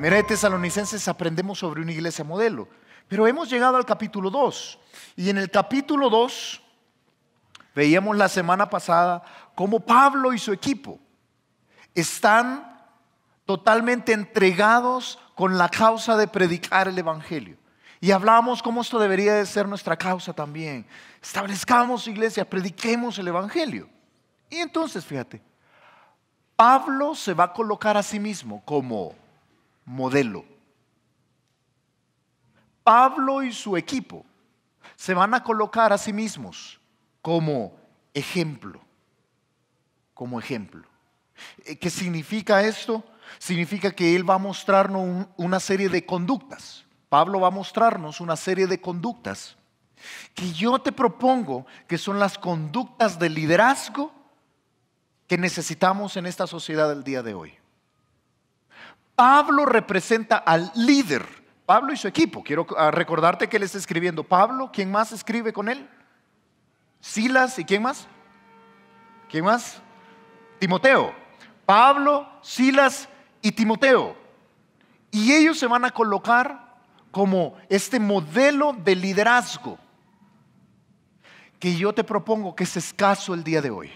Primera de Tesalonicenses aprendemos sobre una iglesia modelo, pero hemos llegado al capítulo 2. Y en el capítulo 2 veíamos la semana pasada cómo Pablo y su equipo están totalmente entregados con la causa de predicar el evangelio. Y hablábamos cómo esto debería de ser nuestra causa también. Establezcamos iglesia, prediquemos el evangelio. Y entonces, fíjate, Pablo se va a colocar a sí mismo como modelo. Pablo y su equipo se van a colocar a sí mismos como ejemplo. Como ejemplo. ¿Qué significa esto? Significa que él va a mostrarnos una serie de conductas. Pablo va a mostrarnos una serie de conductas que yo te propongo que son las conductas de liderazgo que necesitamos en esta sociedad del día de hoy. Pablo representa al líder, Pablo y su equipo. Quiero recordarte que él está escribiendo. Pablo, ¿quién más escribe con él? Silas, ¿y quién más? ¿Quién más? Timoteo. Pablo, Silas y Timoteo. Y ellos se van a colocar como este modelo de liderazgo que yo te propongo que es escaso el día de hoy.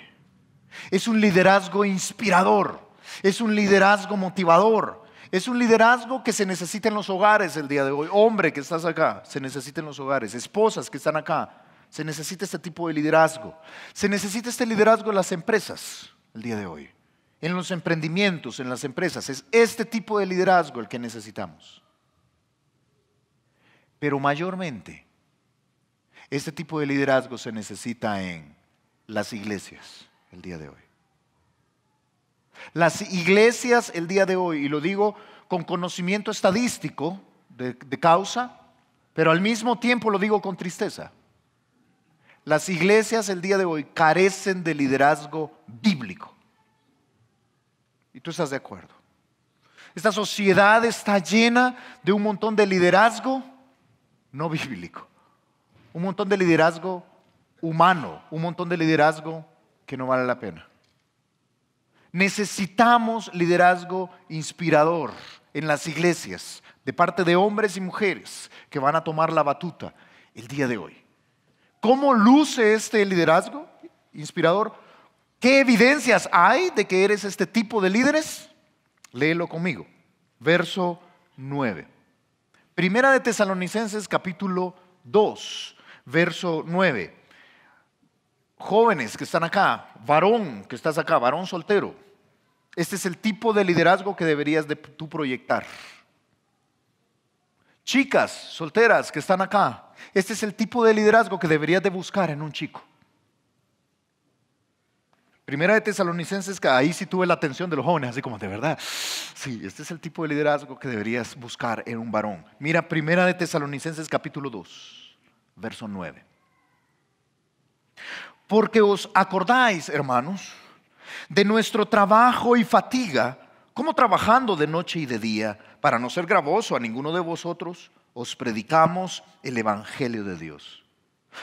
Es un liderazgo inspirador, es un liderazgo motivador, es un liderazgo que se necesita en los hogares el día de hoy. Hombre que estás acá, se necesita en los hogares. Esposas que están acá, se necesita este tipo de liderazgo. Se necesita este liderazgo en las empresas el día de hoy, en los emprendimientos, en las empresas. Es este tipo de liderazgo el que necesitamos. Pero mayormente, este tipo de liderazgo se necesita en las iglesias el día de hoy. Las iglesias el día de hoy, y lo digo con conocimiento estadístico de causa, pero al mismo tiempo lo digo con tristeza. Las iglesias el día de hoy carecen de liderazgo bíblico. ¿Y tú estás de acuerdo? Esta sociedad está llena de un montón de liderazgo no bíblico, un montón de liderazgo humano, un montón de liderazgo que no vale la pena. Necesitamos liderazgo inspirador en las iglesias de parte de hombres y mujeres que van a tomar la batuta el día de hoy. ¿Cómo luce este liderazgo inspirador? ¿Qué evidencias hay de que eres este tipo de líderes? Léelo conmigo. Verso 9. Primera de Tesalonicenses capítulo 2, verso 9. Jóvenes que están acá, varón que estás acá, varón soltero. Este es el tipo de liderazgo que deberías de tú proyectar. Chicas solteras que están acá, este es el tipo de liderazgo que deberías de buscar en un chico. Primera de Tesalonicenses, que ahí sí tuve la atención de los jóvenes, así como de verdad. Sí, este es el tipo de liderazgo que deberías buscar en un varón. Mira, Primera de Tesalonicenses capítulo 2, verso 9. Porque os acordáis, hermanos, de nuestro trabajo y fatiga, como trabajando de noche y de día, para no ser gravoso a ninguno de vosotros, os predicamos el evangelio de Dios.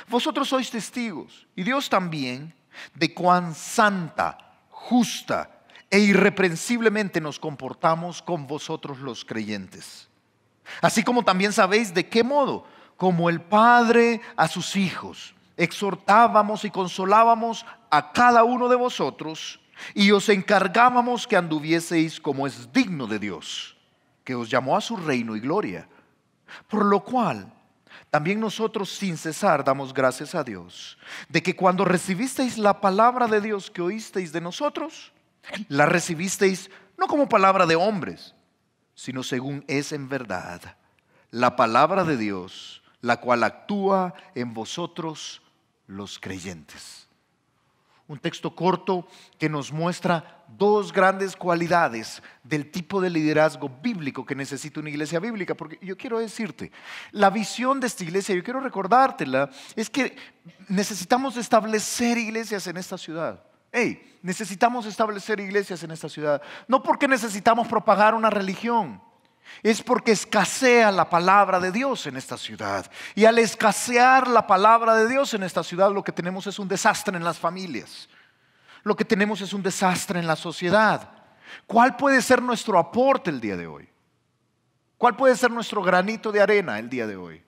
Vosotros sois testigos, y Dios también, de cuán santa, justa e irreprensiblemente nos comportamos con vosotros los creyentes. Así como también sabéis de qué modo, como el Padre a sus hijos, exhortábamos y consolábamos a cada uno de vosotros y os encargábamos que anduvieseis como es digno de Dios, que os llamó a su reino y gloria. Por lo cual también nosotros sin cesar damos gracias a Dios de que cuando recibisteis la palabra de Dios que oísteis de nosotros, la recibisteis no como palabra de hombres, sino según es en verdad la palabra de Dios, la cual actúa en vosotros los creyentes. Un texto corto que nos muestra dos grandes cualidades del tipo de liderazgo bíblico que necesita una iglesia bíblica. Porque yo quiero decirte, la visión de esta iglesia, yo quiero recordártela, es que necesitamos establecer iglesias en esta ciudad. Necesitamos establecer iglesias en esta ciudad. No porque necesitamos propagar una religión, es porque escasea la palabra de Dios en esta ciudad. Y al escasear la palabra de Dios en esta ciudad, lo que tenemos es un desastre en las familias. Lo que tenemos es un desastre en la sociedad. ¿Cuál puede ser nuestro aporte el día de hoy? ¿Cuál puede ser nuestro granito de arena el día de hoy?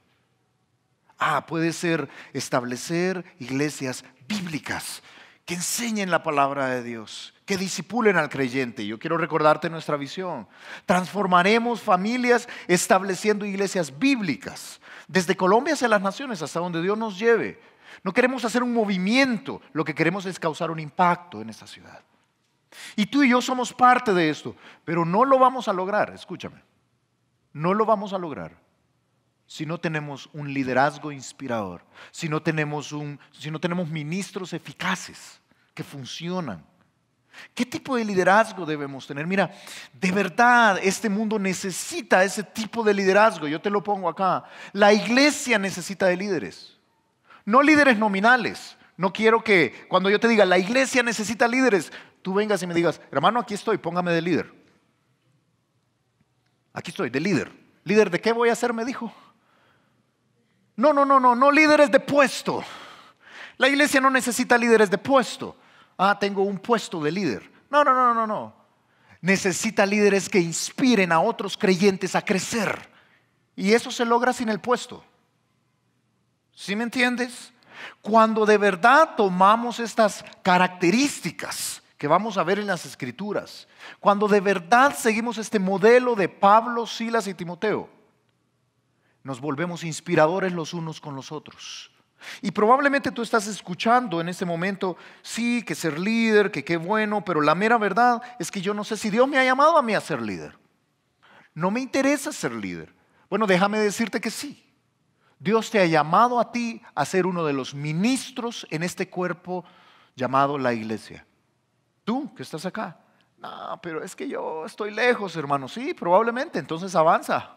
Puede ser establecer iglesias bíblicas que enseñen la palabra de Dios, que disipulen al creyente. Yo quiero recordarte nuestra visión. Transformaremos familias estableciendo iglesias bíblicas, desde Colombia hacia las naciones, hasta donde Dios nos lleve. No queremos hacer un movimiento, lo que queremos es causar un impacto en esta ciudad. Y tú y yo somos parte de esto, pero no lo vamos a lograr, escúchame. No lo vamos a lograr si no tenemos un liderazgo inspirador, si no tenemos ministros eficaces que funcionan. ¿Qué tipo de liderazgo debemos tener? Mira, de verdad este mundo necesita ese tipo de liderazgo. Yo te lo pongo acá. La iglesia necesita de líderes, no líderes nominales. No quiero que cuando yo te diga la iglesia necesita líderes, tú vengas y me digas, hermano, aquí estoy, póngame de líder. Aquí estoy, de líder. ¿Líder de qué voy a ser? Me dijo. No líderes de puesto. La iglesia no necesita líderes de puesto. Tengo un puesto de líder. No. Necesita líderes que inspiren a otros creyentes a crecer. Y eso se logra sin el puesto. ¿Sí me entiendes? Cuando de verdad tomamos estas características que vamos a ver en las Escrituras, cuando de verdad seguimos este modelo de Pablo, Silas y Timoteo, nos volvemos inspiradores los unos con los otros. Y probablemente tú estás escuchando en este momento, sí, que ser líder, que qué bueno, pero la mera verdad es que yo no sé si Dios me ha llamado a mí a ser líder. No me interesa ser líder. Bueno, déjame decirte que sí. Dios te ha llamado a ti a ser uno de los ministros en este cuerpo llamado la iglesia. Tú que estás acá. No, pero es que yo estoy lejos, hermano. Sí, probablemente, entonces avanza.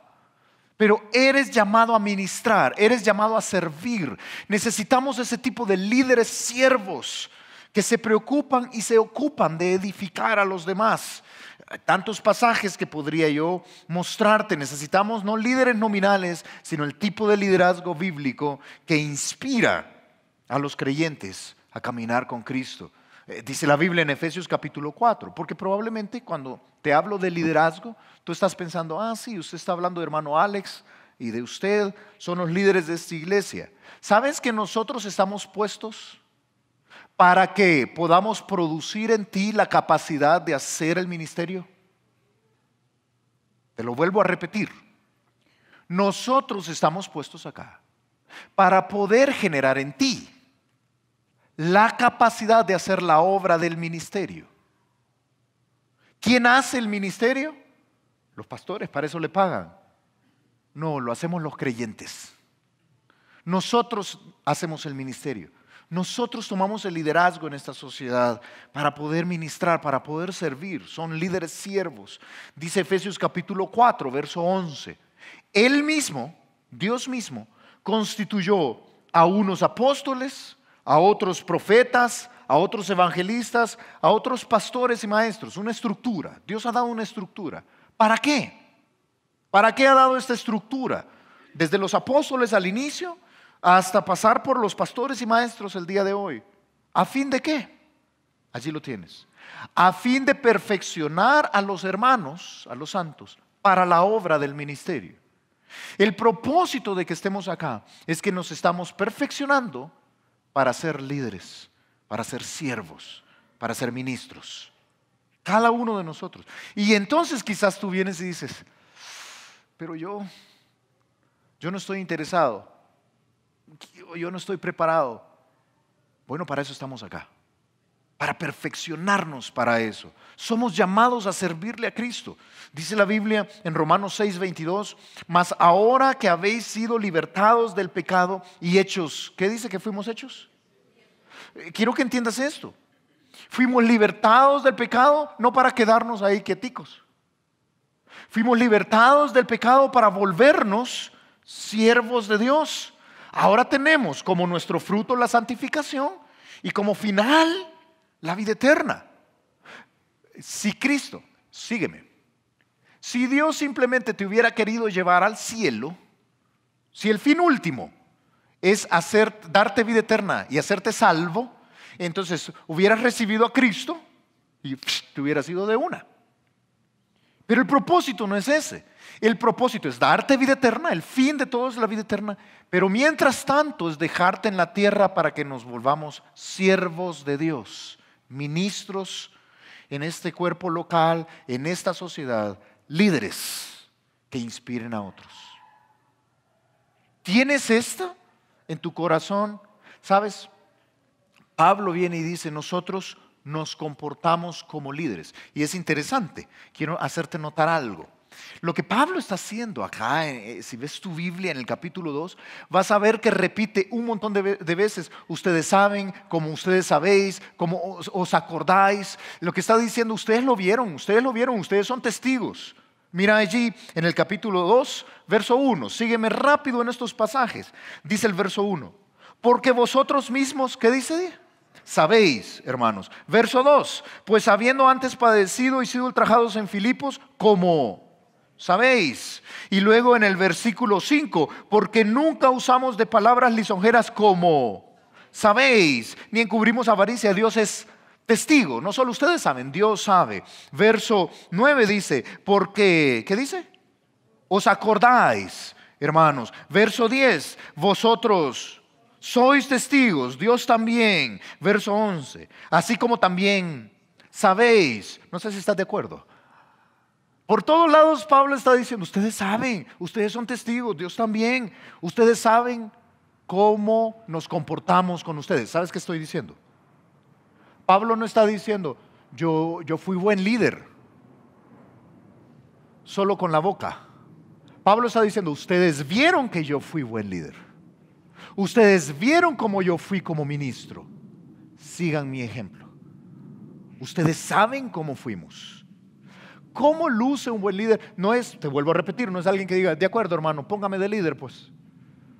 Pero eres llamado a ministrar, eres llamado a servir. Necesitamos ese tipo de líderes siervos que se preocupan y se ocupan de edificar a los demás. Hay tantos pasajes que podría yo mostrarte. Necesitamos no líderes nominales, sino el tipo de liderazgo bíblico que inspira a los creyentes a caminar con Cristo. Dice la Biblia en Efesios capítulo 4, porque probablemente cuando te hablo de liderazgo, tú estás pensando, sí, usted está hablando de hermano Alex y de usted, son los líderes de esta iglesia. ¿Sabes que nosotros estamos puestos para que podamos producir en ti la capacidad de hacer el ministerio? Te lo vuelvo a repetir. Nosotros estamos puestos acá para poder generar en ti la capacidad de hacer la obra del ministerio. ¿Quién hace el ministerio? Los pastores, para eso le pagan. No, lo hacemos los creyentes. Nosotros hacemos el ministerio. Nosotros tomamos el liderazgo en esta sociedad para poder ministrar, para poder servir. Son líderes siervos. Dice Efesios capítulo 4, verso 11. Él mismo, Dios mismo, constituyó a unos apóstoles, a otros profetas, a otros evangelistas, a otros pastores y maestros. Una estructura. Dios ha dado una estructura. ¿Para qué? ¿Para qué ha dado esta estructura? Desde los apóstoles al inicio hasta pasar por los pastores y maestros el día de hoy. ¿A fin de qué? Allí lo tienes. A fin de perfeccionar a los hermanos, a los santos, para la obra del ministerio. El propósito de que estemos acá es que nos estamos perfeccionando para ser líderes, para ser siervos, para ser ministros. Cada uno de nosotros. Y entonces quizás tú vienes y dices, pero yo no estoy interesado, yo no estoy preparado. Bueno, para eso estamos acá, para perfeccionarnos para eso. Somos llamados a servirle a Cristo. Dice la Biblia en Romanos 6:22, mas ahora que habéis sido libertados del pecado y hechos, ¿qué dice que fuimos hechos? Quiero que entiendas esto. Fuimos libertados del pecado no para quedarnos ahí quieticos. Fuimos libertados del pecado para volvernos siervos de Dios. Ahora tenemos como nuestro fruto la santificación y como final la vida eterna. Si Cristo, sígueme, si Dios simplemente te hubiera querido llevar al cielo, si el fin último es darte vida eterna y hacerte salvo, entonces hubieras recibido a Cristo y te hubieras ido de una. Pero el propósito no es ese. El propósito es darte vida eterna, el fin de todo es la vida eterna, pero mientras tanto es dejarte en la tierra para que nos volvamos siervos de Dios, ministros en este cuerpo local, en esta sociedad, líderes que inspiren a otros. ¿Tienes esto en tu corazón? ¿Sabes? Pablo viene y dice, nosotros nos comportamos como líderes. Y es interesante, quiero hacerte notar algo. Lo que Pablo está haciendo acá, si ves tu Biblia en el capítulo 2, vas a ver que repite un montón de veces, ustedes saben, como ustedes sabéis, como os acordáis. Lo que está diciendo, ustedes lo vieron, ustedes son testigos. Mira allí en el capítulo 2, verso 1, sígueme rápido en estos pasajes. Dice el verso 1, porque vosotros mismos, ¿qué dice? Sabéis, hermanos. Verso 2, pues habiendo antes padecido y sido ultrajados en Filipos, como sabéis. Y luego en el versículo 5, porque nunca usamos de palabras lisonjeras como sabéis, ni encubrimos avaricia. Dios es testigo, no solo ustedes saben, Dios sabe. Verso 9 dice, porque, ¿qué dice? Os acordáis, hermanos. Verso 10, vosotros sois testigos, Dios también. Verso 11, así como también sabéis. No sé si estás de acuerdo. Por todos lados Pablo está diciendo, ustedes saben, ustedes son testigos, Dios también. Ustedes saben cómo nos comportamos con ustedes. ¿Sabes qué estoy diciendo? Pablo no está diciendo, yo fui buen líder, solo con la boca. Pablo está diciendo, ustedes vieron que yo fui buen líder. Ustedes vieron cómo yo fui como ministro. Sigan mi ejemplo. Ustedes saben cómo fuimos. ¿Cómo luce un buen líder? No es, te vuelvo a repetir, no es alguien que diga, de acuerdo hermano, póngame de líder pues.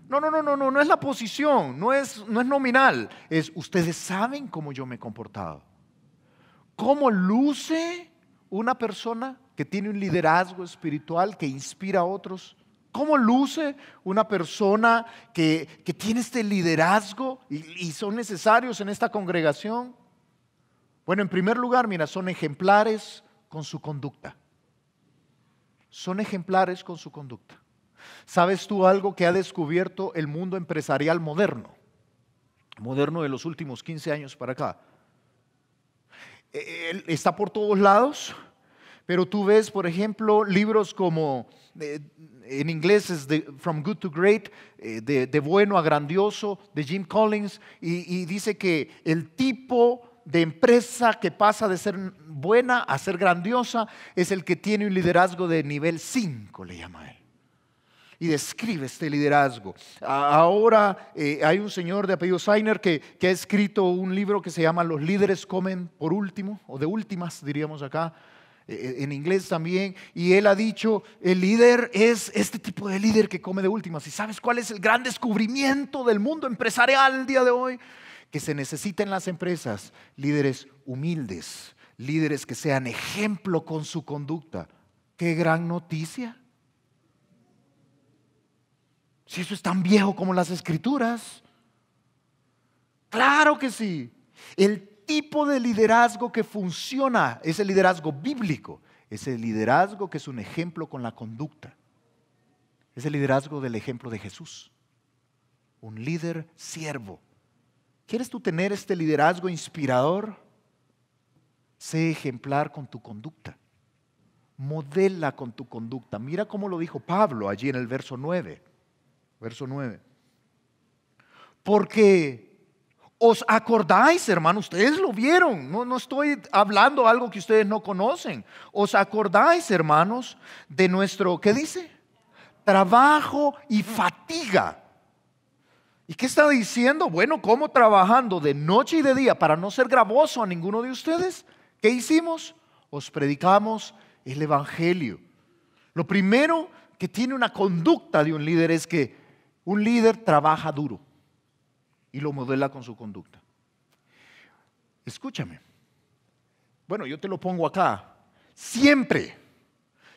No es la posición, no es nominal. Es, ustedes saben cómo yo me he comportado. ¿Cómo luce una persona que tiene un liderazgo espiritual que inspira a otros? ¿Cómo luce una persona que tiene este liderazgo y son necesarios en esta congregación? Bueno, en primer lugar, mira, son ejemplares con su conducta. Son ejemplares con su conducta. ¿Sabes tú algo que ha descubierto el mundo empresarial moderno? Moderno de los últimos 15 años para acá. Está por todos lados, pero tú ves, por ejemplo, libros como, en inglés es From Good to Great, de bueno a grandioso, de Jim Collins, y dice que el tipo de empresa que pasa de ser buena a ser grandiosa es el que tiene un liderazgo de nivel 5, le llama él. Y describe este liderazgo. Ahora hay un señor de apellido Steiner que ha escrito un libro que se llama Los líderes comen por último, o de últimas diríamos acá, en inglés también. Y él ha dicho, el líder es este tipo de líder que come de últimas. ¿Y sabes cuál es el gran descubrimiento del mundo empresarial el día de hoy? Que se necesita en las empresas líderes humildes, líderes que sean ejemplo con su conducta. ¡Qué gran noticia! Si eso es tan viejo como las Escrituras. Claro que sí. El tipo de liderazgo que funciona es el liderazgo bíblico. Es el liderazgo que es un ejemplo con la conducta. Es el liderazgo del ejemplo de Jesús. Un líder siervo. ¿Quieres tú tener este liderazgo inspirador? Sé ejemplar con tu conducta. Modela con tu conducta. Mira cómo lo dijo Pablo allí en el verso 9. Verso 9. Porque os acordáis, hermano, ustedes lo vieron. No estoy hablando algo que ustedes no conocen. Os acordáis, hermanos, de nuestro, ¿qué dice? Trabajo y fatiga. ¿Y qué está diciendo? Bueno, ¿cómo trabajando de noche y de día para no ser gravoso a ninguno de ustedes? ¿Qué hicimos? Os predicamos el evangelio. Lo primero que tiene una conducta de un líder es que un líder trabaja duro y lo modela con su conducta. Escúchame. Bueno, yo te lo pongo acá. Siempre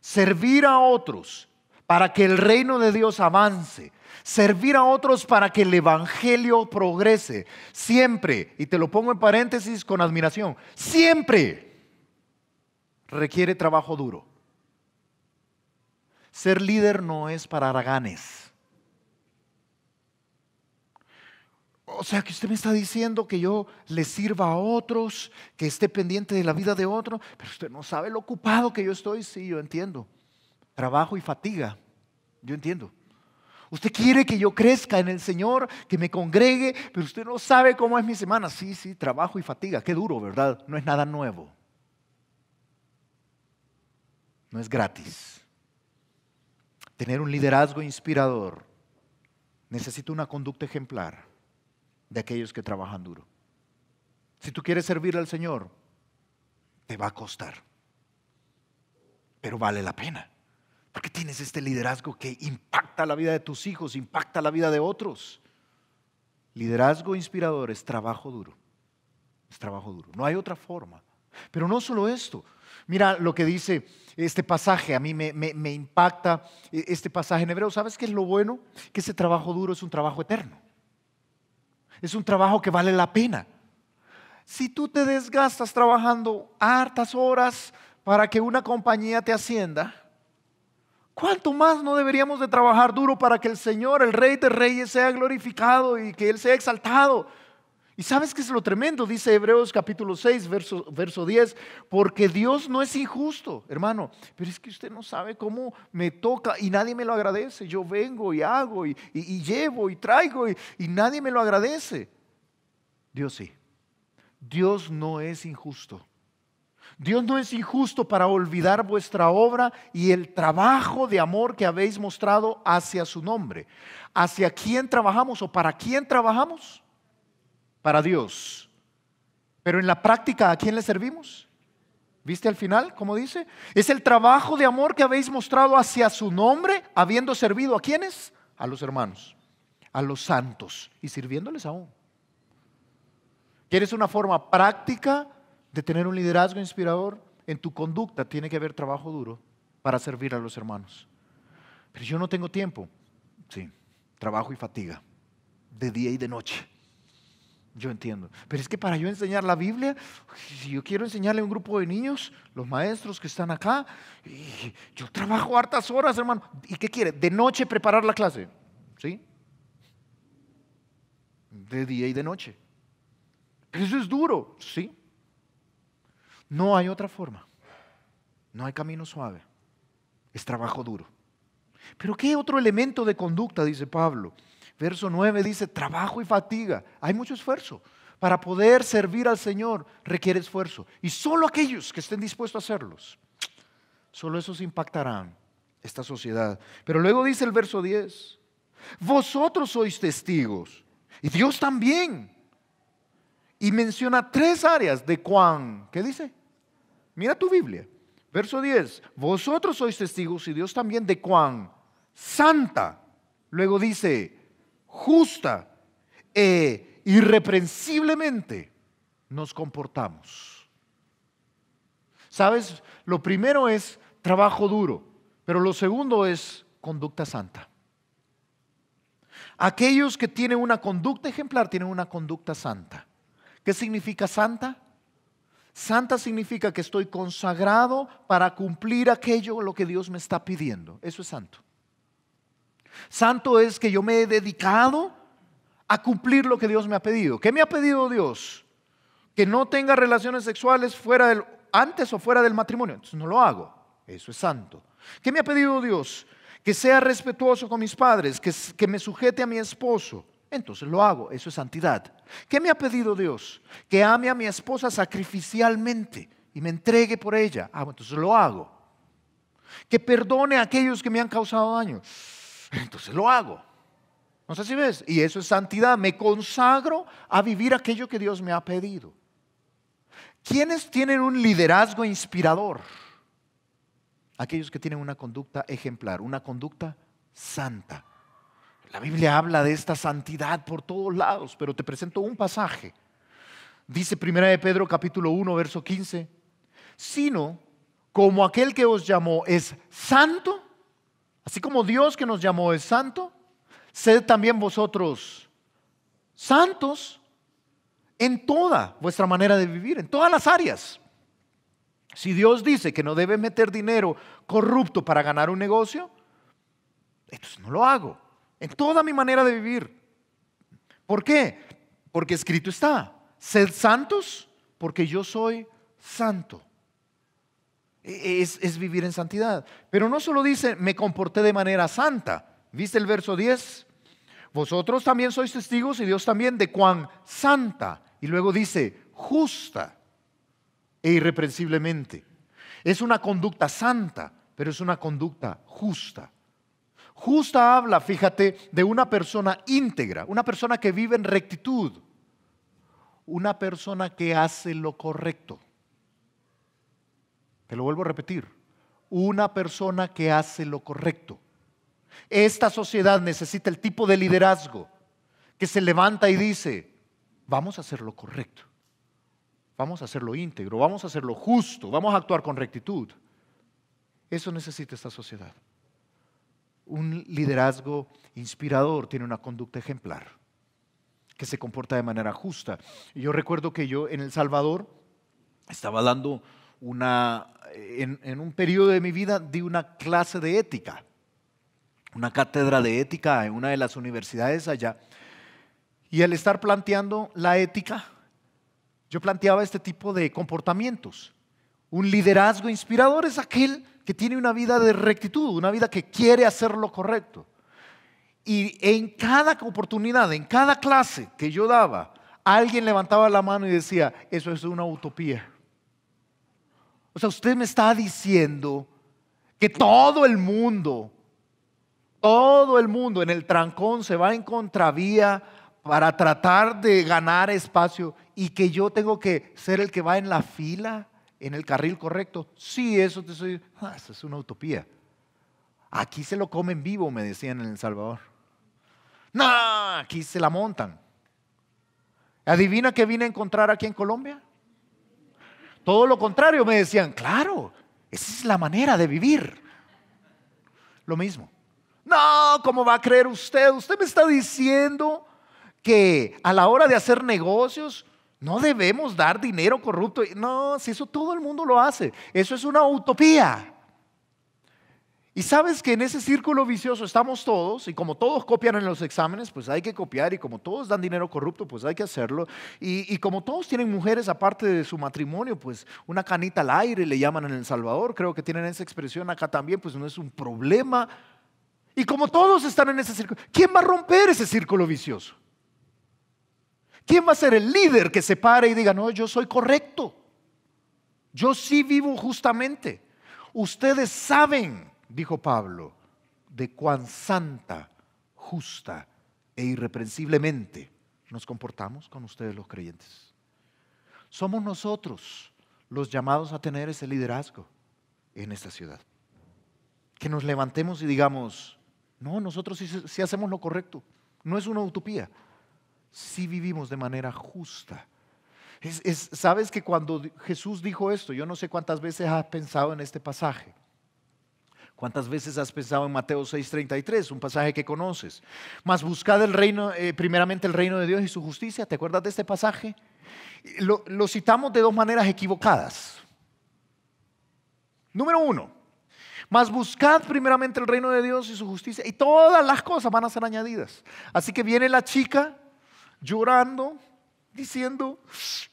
servir a otros para que el reino de Dios avance. Servir a otros para que el evangelio progrese. Siempre, y te lo pongo en paréntesis con admiración, siempre requiere trabajo duro. Ser líder no es para haraganes. O sea, que usted me está diciendo que yo le sirva a otros, que esté pendiente de la vida de otro, pero usted no sabe lo ocupado que yo estoy. Sí, yo entiendo. Trabajo y fatiga, yo entiendo. Usted quiere que yo crezca en el Señor, que me congregue, pero usted no sabe cómo es mi semana. Sí, trabajo y fatiga. Qué duro, ¿verdad? No es nada nuevo. No es gratis. Tener un liderazgo inspirador necesita una conducta ejemplar de aquellos que trabajan duro. Si tú quieres servir al Señor, te va a costar, pero vale la pena. Porque tienes este liderazgo que impacta la vida de tus hijos, impacta la vida de otros. Liderazgo inspirador es trabajo duro. Es trabajo duro. No hay otra forma. Pero no solo esto. Mira lo que dice este pasaje. A mí me impacta este pasaje en hebreo. ¿Sabes qué es lo bueno? Que ese trabajo duro es un trabajo eterno. Es un trabajo que vale la pena. Si tú te desgastas trabajando hartas horas para que una compañía te ascienda, ¿cuánto más no deberíamos de trabajar duro para que el Señor, el Rey de Reyes, sea glorificado y que Él sea exaltado? Y ¿sabes qué es lo tremendo? Dice Hebreos capítulo 6, verso 10, porque Dios no es injusto, hermano, pero es que usted no sabe cómo me toca y nadie me lo agradece. Yo vengo y hago y llevo y traigo y nadie me lo agradece. Dios sí. Dios no es injusto. Dios no es injusto para olvidar vuestra obra y el trabajo de amor que habéis mostrado hacia su nombre. ¿Hacia quién trabajamos o para quién trabajamos? Para Dios. Pero en la práctica, ¿a quién le servimos? ¿Viste al final cómo dice? Es el trabajo de amor que habéis mostrado hacia su nombre, habiendo servido ¿a quiénes? A los hermanos, a los santos y sirviéndoles aún. ¿Quieres una forma práctica de tener un liderazgo inspirador? En tu conducta tiene que haber trabajo duro para servir a los hermanos. Pero yo no tengo tiempo. Sí, trabajo y fatiga, de día y de noche. Yo entiendo. Pero es que para yo enseñar la Biblia, si yo quiero enseñarle a un grupo de niños, los maestros que están acá, y yo trabajo hartas horas, hermano. ¿Y qué quiere? De noche preparar la clase. ¿Sí? De día y de noche. Pero eso es duro, ¿sí? No hay otra forma. No hay camino suave. Es trabajo duro. Pero ¿qué otro elemento de conducta? Dice Pablo. Verso 9 dice trabajo y fatiga. Hay mucho esfuerzo. Para poder servir al Señor requiere esfuerzo. Y solo aquellos que estén dispuestos a hacerlos, solo esos impactarán esta sociedad. Pero luego dice el verso 10. Vosotros sois testigos. Y Dios también. Y menciona 3 áreas de cuán. ¿Qué dice? Mira tu Biblia. Verso 10. Vosotros sois testigos y Dios también de cuán santa. Luego dice justa e irreprensiblemente nos comportamos. ¿Sabes? Lo primero es trabajo duro, pero lo segundo es conducta santa. Aquellos que tienen una conducta ejemplar tienen una conducta santa. ¿Qué significa santa? Santa significa que estoy consagrado para cumplir aquello lo que Dios me está pidiendo. Eso es santo. Santo es que yo me he dedicado a cumplir lo que Dios me ha pedido. ¿Qué me ha pedido Dios? Que no tenga relaciones sexuales antes o fuera del matrimonio. Entonces no lo hago. Eso es santo. ¿Qué me ha pedido Dios? Que sea respetuoso con mis padres, que me sujete a mi esposo. Entonces lo hago, eso es santidad. ¿Qué me ha pedido Dios? Que ame a mi esposa sacrificialmente y me entregue por ella. Entonces lo hago. Que perdone a aquellos que me han causado daño. Entonces lo hago. No sé si ves. Y eso es santidad. Me consagro a vivir aquello que Dios me ha pedido. ¿Quiénes tienen un liderazgo inspirador? Aquellos que tienen una conducta ejemplar, una conducta santa. La Biblia habla de esta santidad por todos lados, pero te presento un pasaje. Dice 1 de Pedro capítulo 1, verso 15. Sino como aquel que os llamó es santo, así como Dios que nos llamó es santo, sed también vosotros santos en toda vuestra manera de vivir, en todas las áreas. Si Dios dice que no debe meter dinero corrupto para ganar un negocio, Entonces no lo hago en toda mi manera de vivir. ¿Por qué? Porque escrito está: sed santos porque yo soy santo. Es vivir en santidad. Pero no solo dice me comporté de manera santa. ¿Viste el verso 10? Vosotros también sois testigos, y Dios también, de cuán santa. Y luego dice justa e irreprensiblemente. Es una conducta santa, pero es una conducta justa. Justa habla, fíjate, de una persona íntegra, una persona que vive en rectitud, una persona que hace lo correcto. Te lo vuelvo a repetir: una persona que hace lo correcto. Esta sociedad necesita el tipo de liderazgo que se levanta y dice: vamos a hacer lo correcto, vamos a hacer lo íntegro, vamos a hacer lo justo, vamos a actuar con rectitud. Eso necesita esta sociedad. Un liderazgo inspirador tiene una conducta ejemplar, que se comporta de manera justa. Y yo recuerdo que yo en El Salvador estaba dando en un periodo de mi vida di una clase de ética, una cátedra de ética en una de las universidades allá. Y al estar planteando la ética, yo planteaba este tipo de comportamientos. Un liderazgo inspirador es aquel que tiene una vida de rectitud, una vida que quiere hacer lo correcto. Y en cada oportunidad, en cada clase que yo daba, alguien levantaba la mano y decía: eso es una utopía. O sea, usted me está diciendo que todo el mundo en el trancón se va en contravía para tratar de ganar espacio, y que yo tengo que ser el que va en la fila, en el carril correcto. Sí, eso es una utopía. Aquí se lo comen vivo, me decían en El Salvador. No, aquí se la montan. ¿Adivina qué vine a encontrar aquí en Colombia? Todo lo contrario, me decían. Claro, esa es la manera de vivir. Lo mismo. No, ¿cómo va a creer usted? Usted me está diciendo que a la hora de hacer negocios no debemos dar dinero corrupto. No, si eso todo el mundo lo hace. Eso es una utopía. Y sabes que en ese círculo vicioso estamos todos, y como todos copian en los exámenes, pues hay que copiar, y como todos dan dinero corrupto, pues hay que hacerlo, y como todos tienen mujeres aparte de su matrimonio, pues una canita al aire le llaman en El Salvador, creo que tienen esa expresión acá también, pues no es un problema. Y como todos están en ese círculo, ¿quién va a romper ese círculo vicioso? ¿Quién va a ser el líder que se pare y diga: no, yo soy correcto, yo sí vivo justamente? Ustedes saben, dijo Pablo, de cuán santa, justa e irreprensiblemente nos comportamos con ustedes los creyentes. Somos nosotros los llamados a tener ese liderazgo en esta ciudad. Que nos levantemos y digamos: no, nosotros sí hacemos lo correcto, no es una utopía, sí vivimos de manera justa. Sabes que cuando Jesús dijo esto, yo no sé cuántas veces has pensado en este pasaje. ¿Cuántas veces has pensado en Mateo 6:33, un pasaje que conoces? Mas buscad el reino, primeramente el reino de Dios y su justicia. ¿Te acuerdas de este pasaje? Lo citamos de dos maneras equivocadas. Número 1, mas buscad primeramente el reino de Dios y su justicia, y todas las cosas van a ser añadidas. Así que viene la chica llorando, diciendo: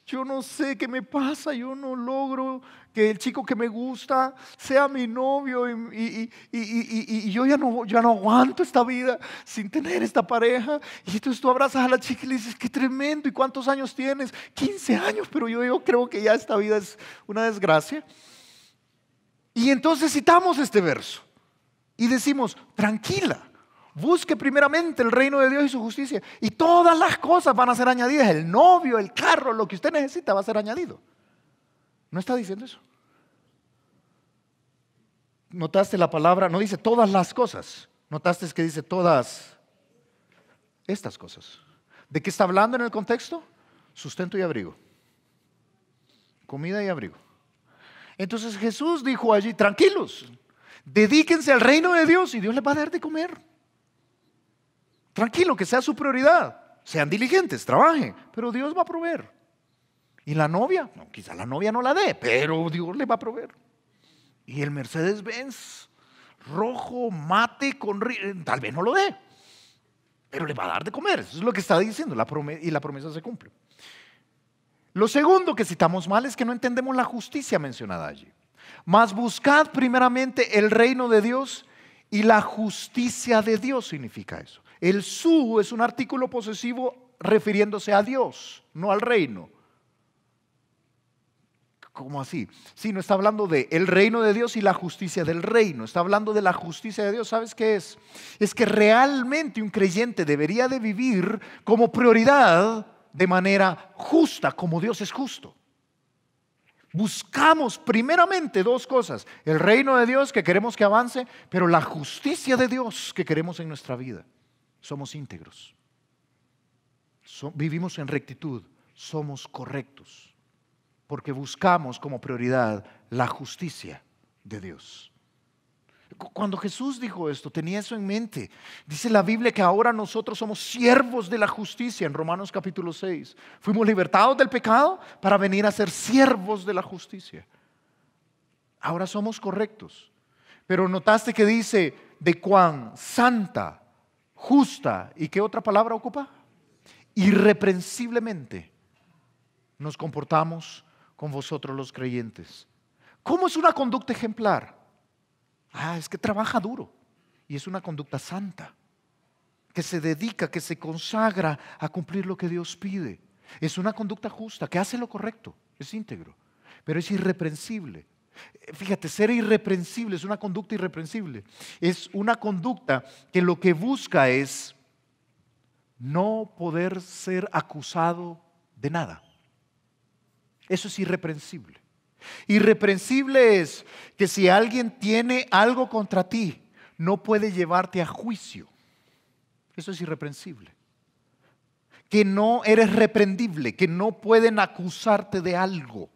yo no sé qué me pasa, yo no logro que el chico que me gusta sea mi novio, y yo ya no aguanto esta vida sin tener esta pareja. Y entonces tú abrazas a la chica y le dices: qué tremendo, ¿y cuántos años tienes? 15 años, pero yo creo que ya esta vida es una desgracia. Y entonces citamos este verso y decimos: tranquila, busque primeramente el reino de Dios y su justicia, y todas las cosas van a ser añadidas. El novio, el carro, lo que usted necesita va a ser añadido. ¿No está diciendo eso? ¿Notaste la palabra? No dice todas las cosas. ¿Notaste que dice todas estas cosas? ¿De qué está hablando en el contexto? Sustento y abrigo. Comida y abrigo. Entonces Jesús dijo allí: tranquilos, dedíquense al reino de Dios y Dios les va a dar de comer. Tranquilo, que sea su prioridad. Sean diligentes, trabajen, pero Dios va a proveer. ¿Y la novia? No, quizá la novia no la dé, pero Dios le va a proveer. Y el Mercedes-Benz rojo, mate, tal vez no lo dé, pero le va a dar de comer. Eso es lo que está diciendo y la promesa se cumple. Lo segundo que citamos mal es que no entendemos la justicia mencionada allí. Mas buscad primeramente el reino de Dios y la justicia de Dios significa eso. El su es un artículo posesivo refiriéndose a Dios, no al reino. ¿Cómo así? Sí, no está hablando de el reino de Dios y la justicia del reino. Está hablando de la justicia de Dios. ¿Sabes qué es? Es que realmente un creyente debería de vivir como prioridad de manera justa, como Dios es justo. Buscamos primeramente dos cosas: el reino de Dios que queremos que avance, pero la justicia de Dios que queremos en nuestra vida. Somos íntegros, vivimos en rectitud, somos correctos, porque buscamos como prioridad la justicia de Dios. Cuando Jesús dijo esto, tenía eso en mente. Dice la Biblia que ahora nosotros somos siervos de la justicia en Romanos capítulo 6. Fuimos libertados del pecado para venir a ser siervos de la justicia. Ahora somos correctos. Pero notaste que dice de cuán santa, justa, ¿y qué otra palabra ocupa? Irreprensiblemente nos comportamos con vosotros los creyentes. ¿Cómo es una conducta ejemplar? Es que trabaja duro y es una conducta santa, que se dedica, que se consagra a cumplir lo que Dios pide. Es una conducta justa, que hace lo correcto, es íntegro, pero es irreprensible. Fíjate, ser irreprensible es una conducta irreprensible. Es una conducta que lo que busca es no poder ser acusado de nada. Eso es irreprensible. Irreprensible es que si alguien tiene algo contra ti, no puede llevarte a juicio. Eso es irreprensible. Que no eres reprendible, que no pueden acusarte de algo.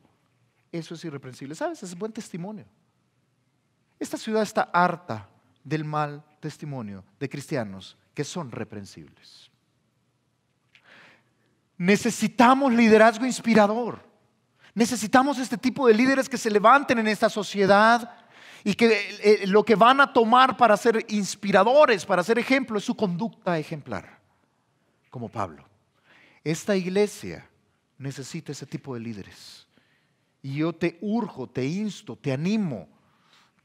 Eso es irreprensible. ¿Sabes? Es buen testimonio. Esta ciudad está harta del mal testimonio de cristianos que son reprensibles. Necesitamos liderazgo inspirador. Necesitamos este tipo de líderes que se levanten en esta sociedad y que lo que van a tomar para ser inspiradores, para ser ejemplo, es su conducta ejemplar, como Pablo. Esta iglesia necesita ese tipo de líderes. Y yo te urjo, te insto, te animo,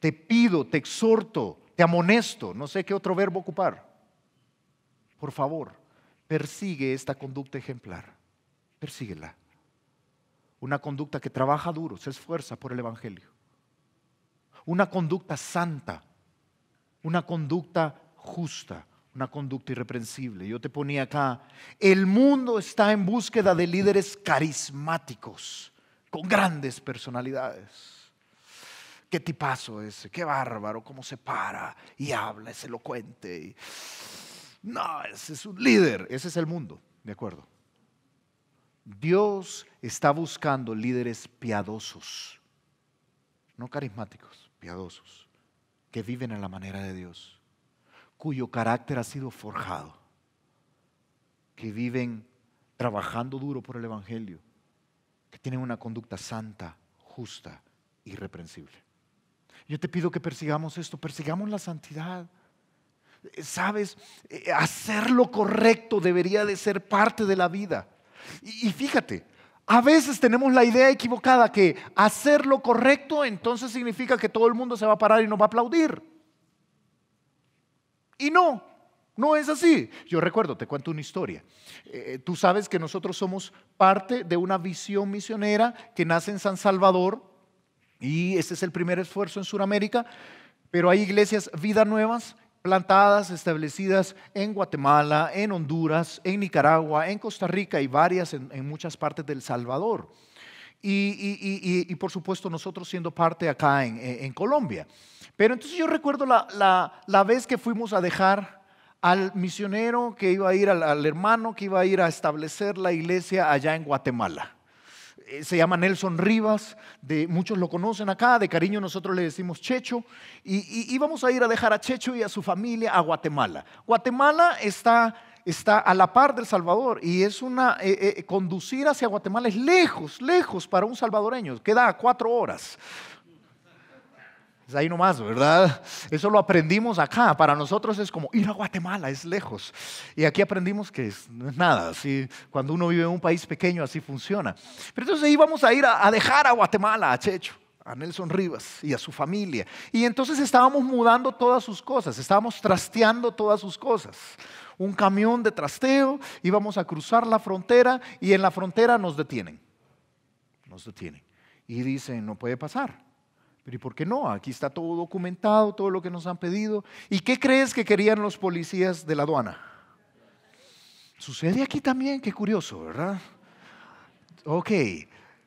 te pido, te exhorto, te amonesto, no sé qué otro verbo ocupar. Por favor, persigue esta conducta ejemplar, persíguela. Una conducta que trabaja duro, se esfuerza por el evangelio. Una conducta santa, una conducta justa, una conducta irreprensible. Yo te ponía acá, el mundo está en búsqueda de líderes carismáticos, con grandes personalidades. Qué tipazo ese, qué bárbaro, cómo se para y habla, es elocuente. No, ese es un líder, ese es el mundo, ¿de acuerdo? Dios está buscando líderes piadosos, no carismáticos, piadosos, que viven a la manera de Dios, cuyo carácter ha sido forjado, que viven trabajando duro por el evangelio, que tienen una conducta santa, justa, irreprensible. Yo te pido que persigamos esto, persigamos la santidad. ¿Sabes? Hacer lo correcto debería de ser parte de la vida. Y fíjate, a veces tenemos la idea equivocada que hacer lo correcto entonces significa que todo el mundo se va a parar y nos va a aplaudir. Y no es así. Yo recuerdo, te cuento una historia. Tú sabes que nosotros somos parte de una visión misionera que nace en San Salvador y este es el primer esfuerzo en Sudamérica, pero hay iglesias Vida Nuevas plantadas, establecidas en Guatemala, en Honduras, en Nicaragua, en Costa Rica y varias en muchas partes del Salvador. Y por supuesto nosotros siendo parte acá en Colombia. Pero entonces yo recuerdo la vez que fuimos a dejar al misionero que iba a ir, al hermano que iba a ir a establecer la iglesia allá en Guatemala. Se llama Nelson Rivas, muchos lo conocen acá, de cariño nosotros le decimos Checho, y íbamos a ir a dejar a Checho y a su familia a Guatemala. Guatemala está a la par del Salvador y es conducir hacia Guatemala es lejos para un salvadoreño, queda a 4 horas. Es ahí nomás, ¿verdad? Eso lo aprendimos acá. Para nosotros es como ir a Guatemala, es lejos. Y aquí aprendimos que no es nada. Así, cuando uno vive en un país pequeño, así funciona. Pero entonces íbamos a ir a dejar a Guatemala, a Checho, a Nelson Rivas y a su familia. Y entonces estábamos mudando todas sus cosas, estábamos trasteando todas sus cosas. Un camión de trasteo, íbamos a cruzar la frontera y en la frontera nos detienen. Nos detienen. Y dicen, no puede pasar. Pero ¿y por qué no? Aquí está todo documentado, todo lo que nos han pedido. ¿Y qué crees que querían los policías de la aduana? Sucede aquí también, qué curioso, ¿verdad? Ok,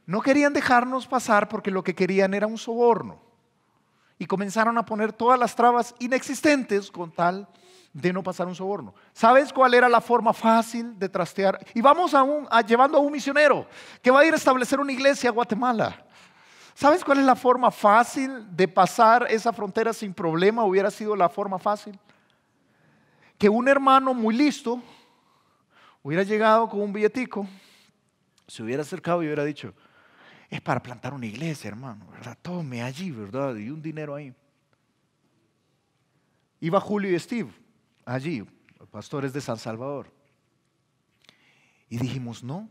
no querían dejarnos pasar porque lo que querían era un soborno. Y comenzaron a poner todas las trabas inexistentes con tal de no pasar un soborno. ¿Sabes cuál era la forma fácil de trastear? Y vamos llevando a un misionero que va a ir a establecer una iglesia a Guatemala. ¿Sabes cuál es la forma fácil de pasar esa frontera sin problema? Hubiera sido la forma fácil. Que un hermano muy listo hubiera llegado con un billetico, se hubiera acercado y hubiera dicho, es para plantar una iglesia, hermano, ¿verdad? Tome allí, ¿verdad? Y un dinero ahí. Iba Julio y Steve allí, pastores de San Salvador. Y dijimos, no,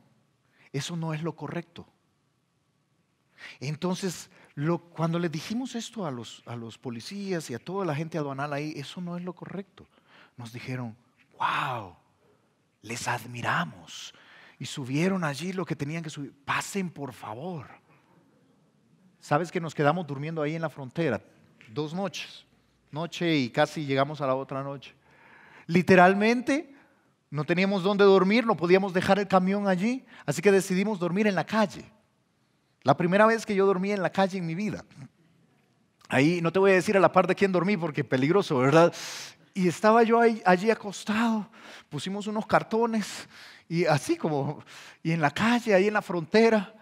eso no es lo correcto. Entonces, cuando le dijimos esto a los policías y a toda la gente aduanal ahí, eso no es lo correcto. Nos dijeron, wow, les admiramos. Y subieron allí lo que tenían que subir. Pasen, por favor. ¿Sabes que nos quedamos durmiendo ahí en la frontera 2 noches? Noche y casi llegamos a la otra noche. Literalmente, no teníamos dónde dormir, no podíamos dejar el camión allí, así que decidimos dormir en la calle. La primera vez que yo dormí en la calle en mi vida. Ahí no te voy a decir a la par de quién dormí porque es peligroso, ¿verdad? Y estaba yo allí acostado, pusimos unos cartones y así como, y en la calle, ahí en la frontera,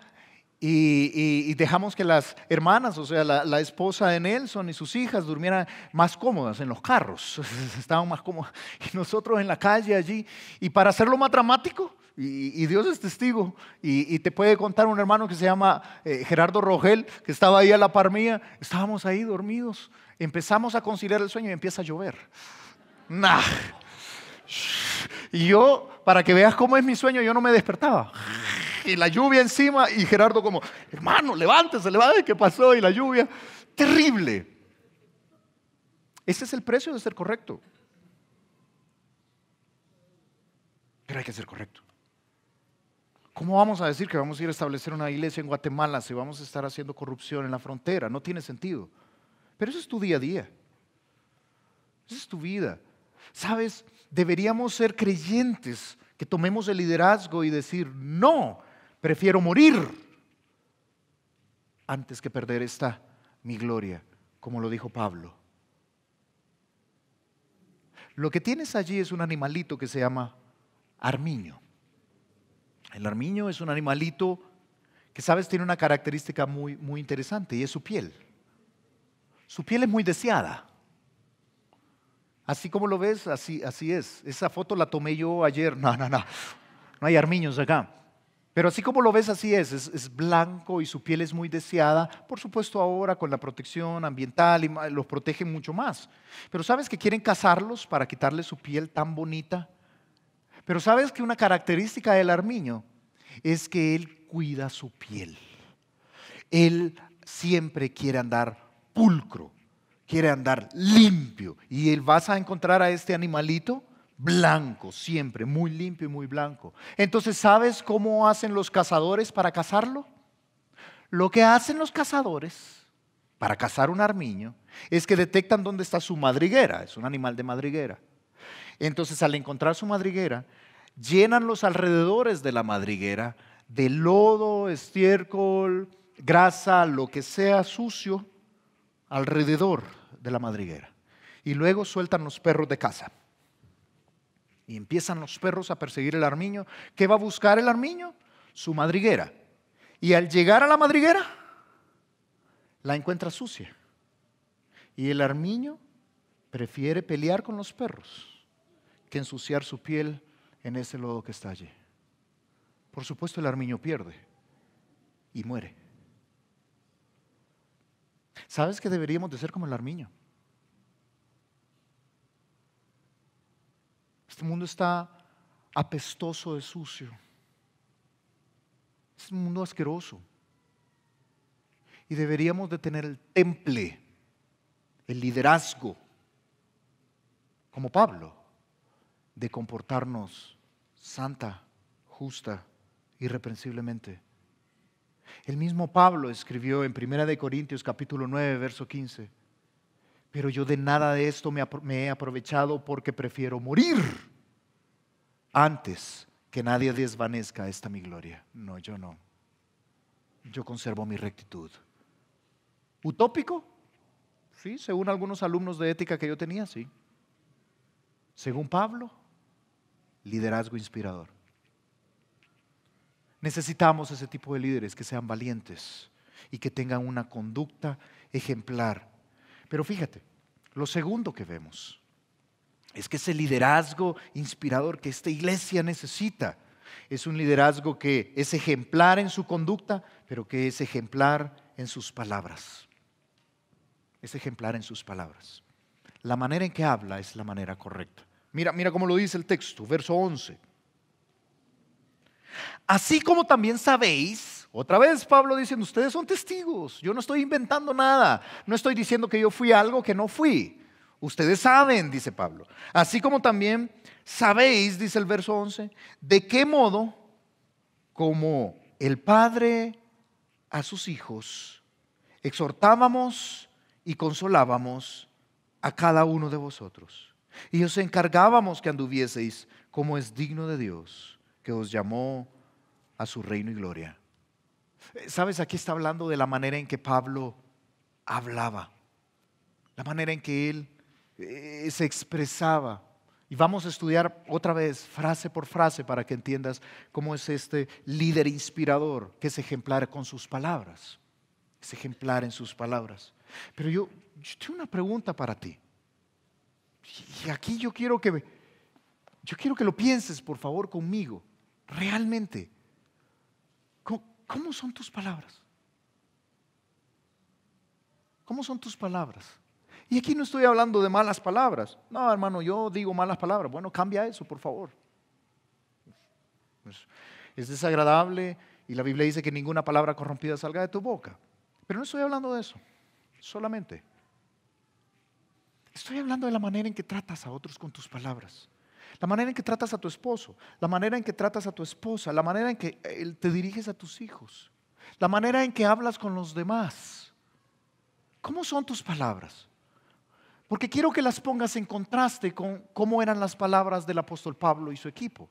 y dejamos que las hermanas, o sea, la esposa de Nelson y sus hijas durmieran más cómodas en los carros, estaban más cómodas, y nosotros en la calle allí, y para hacerlo más dramático, y Dios es testigo, y te puede contar un hermano que se llama Gerardo Rogel, que estaba ahí a la par mía, estábamos ahí dormidos, empezamos a conciliar el sueño y empieza a llover. Nah. Y yo, para que veas cómo es mi sueño, yo no me despertaba. Y la lluvia encima, y Gerardo como, hermano, levántese, ¿qué pasó? Y la lluvia, terrible. Ese es el precio de ser correcto. Pero hay que ser correcto. ¿Cómo vamos a decir que vamos a ir a establecer una iglesia en Guatemala si vamos a estar haciendo corrupción en la frontera? No tiene sentido. Pero eso es tu día a día. Esa es tu vida. ¿Sabes? Deberíamos ser creyentes que tomemos el liderazgo y decir, no, prefiero morir antes que perder mi gloria, como lo dijo Pablo. Lo que tienes allí es un animalito que se llama armiño. El armiño es un animalito que, sabes, tiene una característica muy, muy interesante y es su piel. Su piel es muy deseada. Así como lo ves, así es. Esa foto la tomé yo ayer. No hay armiños acá. Pero así como lo ves, así es blanco y su piel es muy deseada. Por supuesto ahora con la protección ambiental los protegen mucho más. Pero ¿sabes que quieren cazarlos para quitarles su piel tan bonita? Pero ¿sabes que una característica del armiño es que él cuida su piel? Él siempre quiere andar pulcro, quiere andar limpio. Y vas a encontrar a este animalito blanco, siempre, muy limpio y muy blanco. Entonces, ¿sabes cómo hacen los cazadores para cazarlo? Lo que hacen los cazadores para cazar un armiño es que detectan dónde está su madriguera, es un animal de madriguera. Entonces, al encontrar su madriguera, llenan los alrededores de la madriguera de lodo, estiércol, grasa, lo que sea sucio alrededor de la madriguera. Y luego sueltan los perros de caza. Y empiezan los perros a perseguir el armiño. ¿Qué va a buscar el armiño? Su madriguera. Y al llegar a la madriguera, la encuentra sucia. Y el armiño prefiere pelear con los perros que ensuciar su piel en ese lodo que está allí. Por supuesto, el armiño pierde y muere. ¿Sabes que deberíamos de ser como el armiño? Este mundo está apestoso de sucio. Es un mundo asqueroso. Y deberíamos de tener el temple, el liderazgo, como Pablo, de comportarnos santa, justa, irreprensiblemente. El mismo Pablo escribió en 1 Corintios capítulo 9, verso 15: pero yo de nada de esto me he aprovechado, porque prefiero morir antes que nadie desvanezca esta mi gloria. No, yo no. Yo conservo mi rectitud. ¿Utópico? Sí, según algunos alumnos de ética que yo tenía, sí. Según Pablo, liderazgo inspirador. Necesitamos ese tipo de líderes que sean valientes y que tengan una conducta ejemplar. Pero fíjate, lo segundo que vemos es que ese liderazgo inspirador que esta iglesia necesita es un liderazgo que es ejemplar en su conducta, pero que es ejemplar en sus palabras. Es ejemplar en sus palabras. La manera en que habla es la manera correcta. Mira cómo lo dice el texto, verso 11. Así como también sabéis, otra vez Pablo diciendo, ustedes son testigos, yo no estoy inventando nada, no estoy diciendo que yo fui algo que no fui. Ustedes saben, dice Pablo. Así como también sabéis, dice el verso 11, de qué modo, como el Padre a sus hijos, exhortábamos y consolábamos a cada uno de vosotros. Y os encargábamos que anduvieseis como es digno de Dios, que os llamó a su reino y gloria. ¿Sabes? Aquí está hablando de la manera en que Pablo hablaba, la manera en que él se expresaba. Y vamos a estudiar otra vez, frase por frase, para que entiendas cómo es este líder inspirador, que es ejemplar con sus palabras. Es ejemplar en sus palabras. Pero yo tengo una pregunta para ti. Y aquí yo quiero que lo pienses, por favor, conmigo. Realmente, ¿cómo son tus palabras? ¿Cómo son tus palabras? Y aquí no estoy hablando de malas palabras. No, hermano, yo digo malas palabras. Bueno, cambia eso, por favor. Es desagradable y la Biblia dice que ninguna palabra corrompida salga de tu boca. Pero no estoy hablando de eso, solamente. Estoy hablando de la manera en que tratas a otros con tus palabras. La manera en que tratas a tu esposo, la manera en que tratas a tu esposa, la manera en que te diriges a tus hijos, la manera en que hablas con los demás. ¿Cómo son tus palabras? Porque quiero que las pongas en contraste con cómo eran las palabras del apóstol Pablo y su equipo.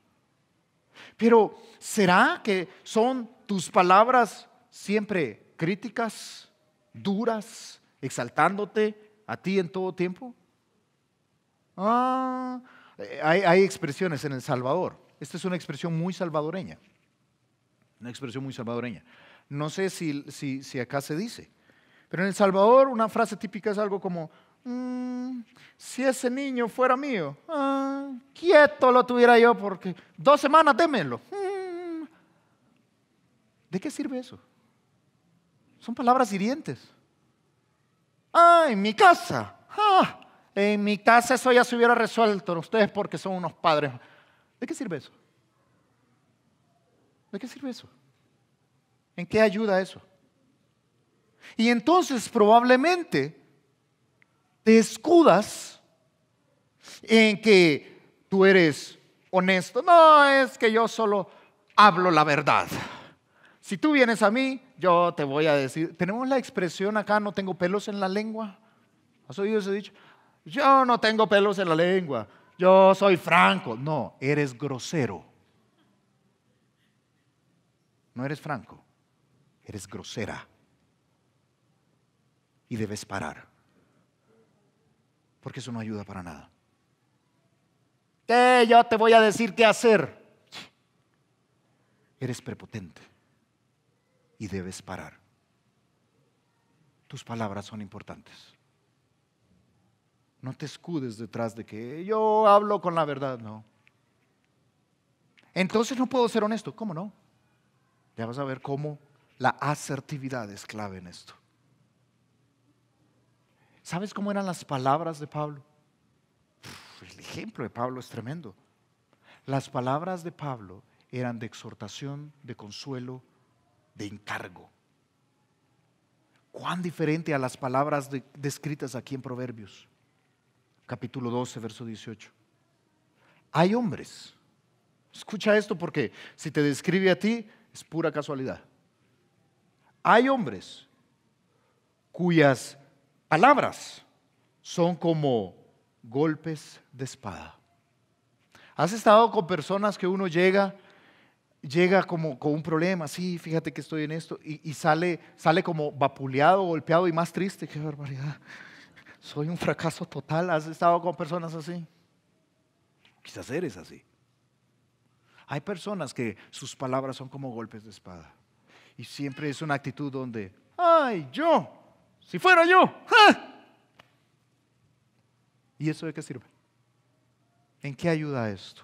Pero ¿será que son tus palabras siempre críticas, duras, exaltándote a ti en todo tiempo? Hay expresiones en El Salvador. Esta es una expresión muy salvadoreña. Una expresión muy salvadoreña. No sé si acá se dice. Pero en El Salvador una frase típica es algo como: si ese niño fuera mío, quieto lo tuviera yo, porque 2 semanas démelo. ¿De qué sirve eso? Son palabras hirientes. En mi casa. En mi casa eso ya se hubiera resuelto. Ustedes porque son unos padres. ¿De qué sirve eso? ¿De qué sirve eso? ¿En qué ayuda eso? Y entonces probablemente te escudas en que tú eres honesto. No, es que yo solo hablo la verdad. Si tú vienes a mí, yo te voy a decir. Tenemos la expresión acá: no tengo pelos en la lengua. ¿Has oído ese dicho? Yo no tengo pelos en la lengua. Yo soy franco. No, eres grosero. No eres franco, eres grosera. Y debes parar, porque eso no ayuda para nada. Yo te voy a decir qué hacer. Eres prepotente y debes parar. Tus palabras son importantes. No te escudes detrás de que yo hablo con la verdad, no. Entonces no puedo ser honesto. ¿Cómo no? Ya vas a ver cómo la asertividad es clave en esto. ¿Sabes cómo eran las palabras de Pablo? El ejemplo de Pablo es tremendo. Las palabras de Pablo eran de exhortación, de consuelo, de encargo. Cuán diferente a las palabras descritas aquí en Proverbios, capítulo 12, verso 18. Hay hombres, escucha esto porque si te describe a ti es pura casualidad. Hay hombres cuyas palabras son como golpes de espada. ¿Has estado con personas que uno llega como con un problema? Sí, fíjate que estoy en esto y sale como vapuleado, golpeado y más triste. ¡Qué barbaridad! Soy un fracaso total. ¿Has estado con personas así? Quizás eres así. Hay personas que sus palabras son como golpes de espada y siempre es una actitud donde, ¡ay, yo! Si fuera yo. ¡Ja! ¿Y eso de qué sirve? ¿En qué ayuda esto?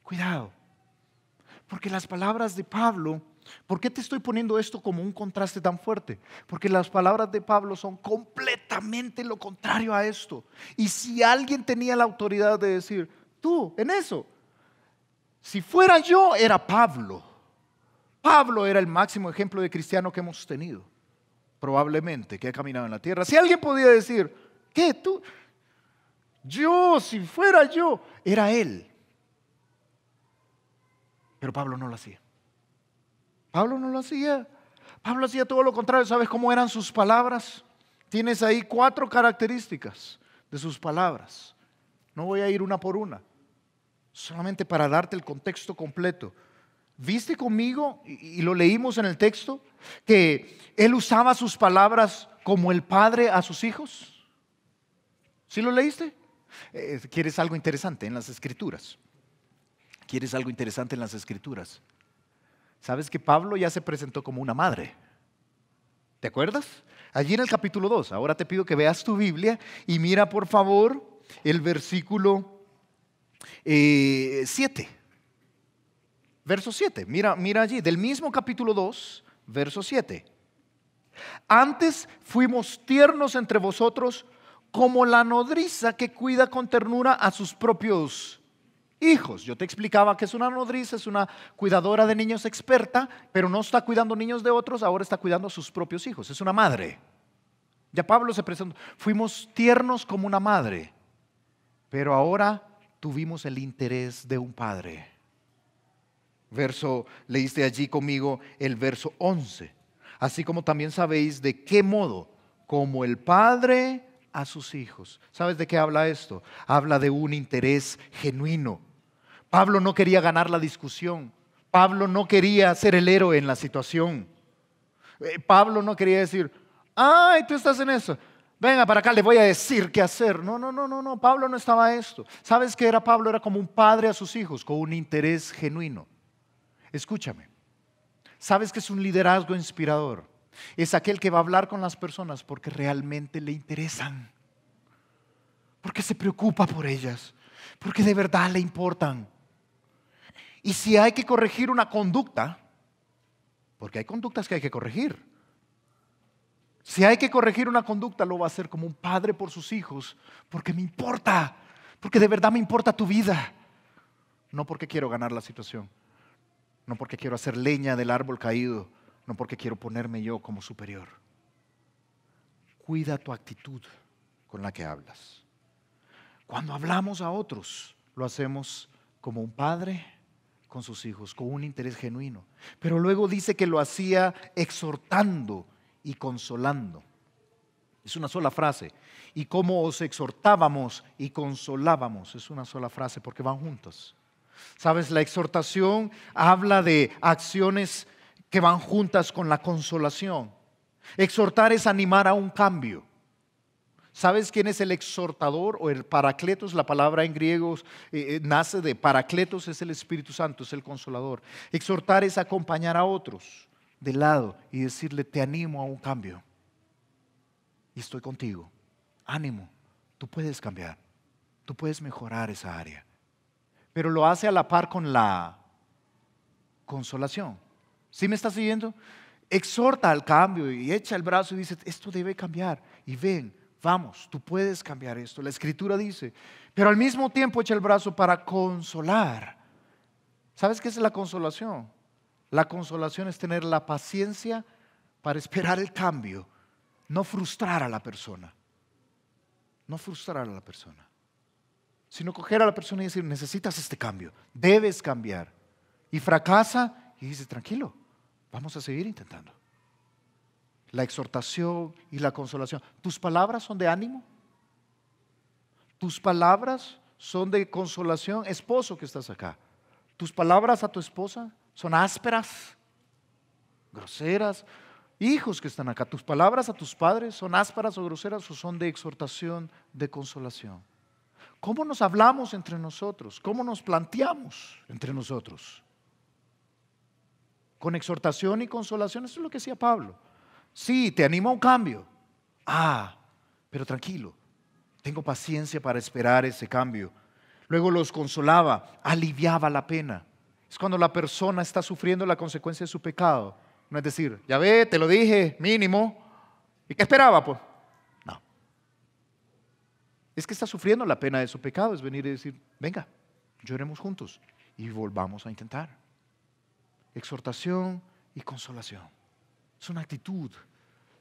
Cuidado, porque las palabras de Pablo, ¿por qué te estoy poniendo esto como un contraste tan fuerte? Porque las palabras de Pablo son completamente lo contrario a esto. Y si alguien tenía la autoridad de decir, tú, en eso, si fuera yo, era Pablo. Pablo era el máximo ejemplo de cristiano que hemos tenido, probablemente, que ha caminado en la tierra. Si alguien podía decir, ¿qué tú? Yo, si fuera yo, era él. Pero Pablo no lo hacía. Pablo no lo hacía. Pablo hacía todo lo contrario. ¿Sabes cómo eran sus palabras? Tienes ahí 4 características de sus palabras. No voy a ir una por una, solamente para darte el contexto completo. ¿Viste conmigo, y lo leímos en el texto, que él usaba sus palabras como el padre a sus hijos? ¿Sí lo leíste? ¿Quieres algo interesante en las Escrituras? ¿Quieres algo interesante en las Escrituras? ¿Sabes que Pablo ya se presentó como una madre? ¿Te acuerdas? Allí en el capítulo 2. Ahora te pido que veas tu Biblia y mira por favor el versículo 7. Verso 7. Mira allí, del mismo capítulo 2, verso 7. Antes fuimos tiernos entre vosotros como la nodriza que cuida con ternura a sus propios hijos. Yo te explicaba que es una nodriza, es una cuidadora de niños experta, pero no está cuidando niños de otros, ahora está cuidando a sus propios hijos. Es una madre. Ya Pablo se presentó. Fuimos tiernos como una madre, pero ahora tuvimos el interés de un padre. Leíste allí conmigo el verso 11. Así como también sabéis de qué modo, como el padre a sus hijos. ¿Sabes de qué habla esto? Habla de un interés genuino. Pablo no quería ganar la discusión. Pablo no quería ser el héroe en la situación. Pablo no quería decir, ay, tú estás en eso. Venga para acá, le voy a decir qué hacer. No. Pablo no estaba esto. ¿Sabes qué era Pablo? Era como un padre a sus hijos, con un interés genuino. Escúchame. ¿Sabes qué es un liderazgo inspirador? Es aquel que va a hablar con las personas porque realmente le interesan, porque se preocupa por ellas, porque de verdad le importan. Y si hay que corregir una conducta, porque hay conductas que hay que corregir, si hay que corregir una conducta, lo va a hacer como un padre por sus hijos, porque me importa, porque de verdad me importa tu vida, no porque quiero ganar la situación, no porque quiero hacer leña del árbol caído, no porque quiero ponerme yo como superior. Cuida tu actitud con la que hablas. Cuando hablamos a otros, lo hacemos como un padre con sus hijos, con un interés genuino. Pero luego dice que lo hacía exhortando y consolando. Es una sola frase. Y cómo os exhortábamos y consolábamos, es una sola frase porque van juntos. ¿Sabes? La exhortación habla de acciones que van juntas con la consolación. Exhortar es animar a un cambio. ¿Sabes quién es el exhortador o el paracletos? La palabra en griego nace de paracletos, es el Espíritu Santo, es el consolador. Exhortar es acompañar a otros de lado y decirle, te animo a un cambio. Y estoy contigo. Ánimo, tú puedes cambiar, tú puedes mejorar esa área. Pero lo hace a la par con la consolación. ¿Sí me estás siguiendo? exhorta al cambio y echa el brazo y dice, esto debe cambiar. Y ven, vamos, tú puedes cambiar esto. La Escritura dice, pero al mismo tiempo echa el brazo para consolar. ¿Sabes qué es la consolación? La consolación es tener la paciencia para esperar el cambio, no frustrar a la persona. No frustrar a la persona, sino coger a la persona y decir, necesitas este cambio, debes cambiar. Y fracasa y dice, tranquilo, vamos a seguir intentando. La exhortación y la consolación. ¿Tus palabras son de ánimo? ¿Tus palabras son de consolación? Esposo que estás acá, ¿tus palabras a tu esposa son ásperas, groseras? Hijos que están acá, ¿tus palabras a tus padres son ásperas o groseras o son de exhortación, de consolación? ¿Cómo nos hablamos entre nosotros? ¿Cómo nos planteamos entre nosotros? Con exhortación y consolación, eso es lo que decía Pablo. Sí, te animo a un cambio. Pero tranquilo, tengo paciencia para esperar ese cambio. Luego los consolaba, aliviaba la pena. Es cuando la persona está sufriendo la consecuencia de su pecado. No es decir, ya ve, te lo dije, mínimo. ¿Y qué esperaba? Pues no. Es que está sufriendo la pena de su pecado. Es venir y decir, venga, lloremos juntos y volvamos a intentar. Exhortación y consolación. Es una actitud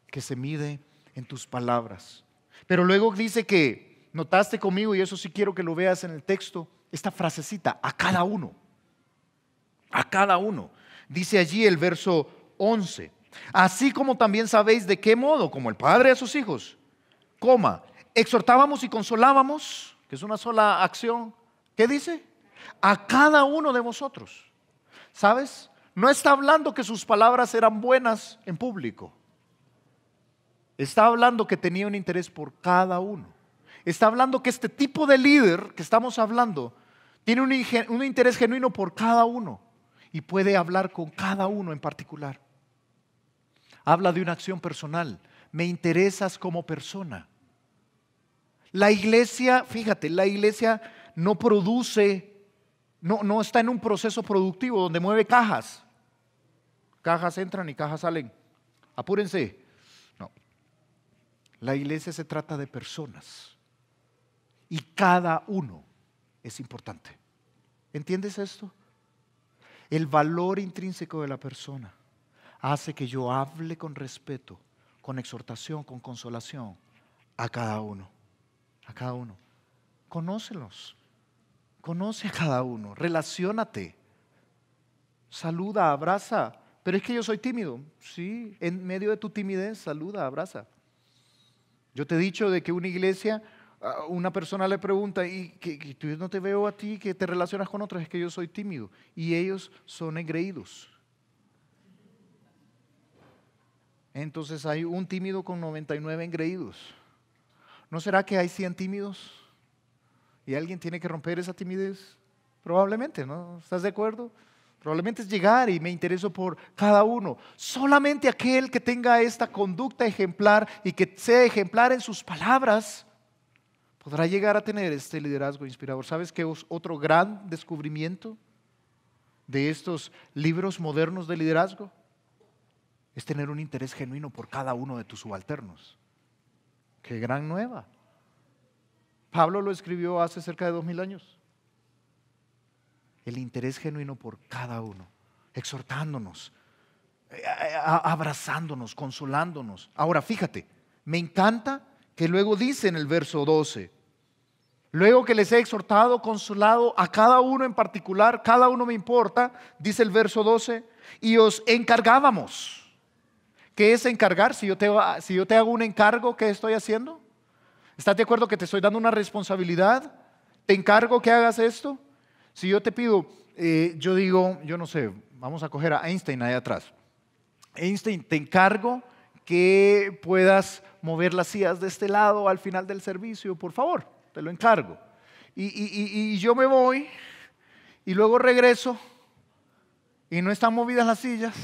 que se mide en tus palabras. Pero luego dice que, notaste conmigo, y eso sí quiero que lo veas en el texto, esta frasecita, a cada uno. A cada uno. Dice allí el verso 11. Así como también sabéis de qué modo, como el Padre a sus hijos, exhortábamos y consolábamos, que es una sola acción. ¿Qué dice? A cada uno de vosotros. ¿Sabes? No está hablando que sus palabras eran buenas en público. Está hablando que tenía un interés por cada uno. Está hablando que este tipo de líder que estamos hablando tiene un interés genuino por cada uno y puede hablar con cada uno en particular. Habla de una acción personal. Me interesas como persona. La iglesia, fíjate, la iglesia no produce, no está en un proceso productivo donde mueve cajas. Cajas entran y cajas salen. Apúrense. No. La iglesia se trata de personas. Y cada uno es importante. ¿Entiendes esto? El valor intrínseco de la persona hace que yo hable con respeto, con exhortación, con consolación a cada uno. A cada uno. Conócelos. Conoce a cada uno. Relaciónate. Saluda, abraza. Pero es que yo soy tímido. Sí, en medio de tu timidez, saluda, abraza. Yo te he dicho de que una iglesia, una persona le pregunta, y que yo no te veo a ti, que te relacionas con otros, es que yo soy tímido. Y ellos son engreídos. Entonces hay un tímido con 99 engreídos. ¿No será que hay 100 tímidos? Y alguien tiene que romper esa timidez. Probablemente, ¿no? ¿Estás de acuerdo? Probablemente es llegar y me intereso por cada uno. Solamente aquel que tenga esta conducta ejemplar y que sea ejemplar en sus palabras podrá llegar a tener este liderazgo inspirador. ¿Sabes qué es otro gran descubrimiento de estos libros modernos de liderazgo? Es tener un interés genuino por cada uno de tus subalternos. ¡Qué gran nueva! Pablo lo escribió hace cerca de 2000 años. El interés genuino por cada uno, exhortándonos, abrazándonos, consolándonos. Ahora fíjate, me encanta que luego dice en el verso 12, luego que les he exhortado, consolado a cada uno en particular, cada uno me importa, dice el verso 12, y os encargábamos. ¿Qué es encargar? Si yo te hago un encargo, ¿qué estoy haciendo? ¿Estás de acuerdo que te estoy dando una responsabilidad? ¿Te encargo que hagas esto? Si yo te pido, yo digo, yo no sé, vamos a coger a Einstein ahí atrás. Einstein, te encargo que puedas mover las sillas de este lado al final del servicio, por favor, te lo encargo. Y yo me voy y luego regreso y no están movidas las sillas.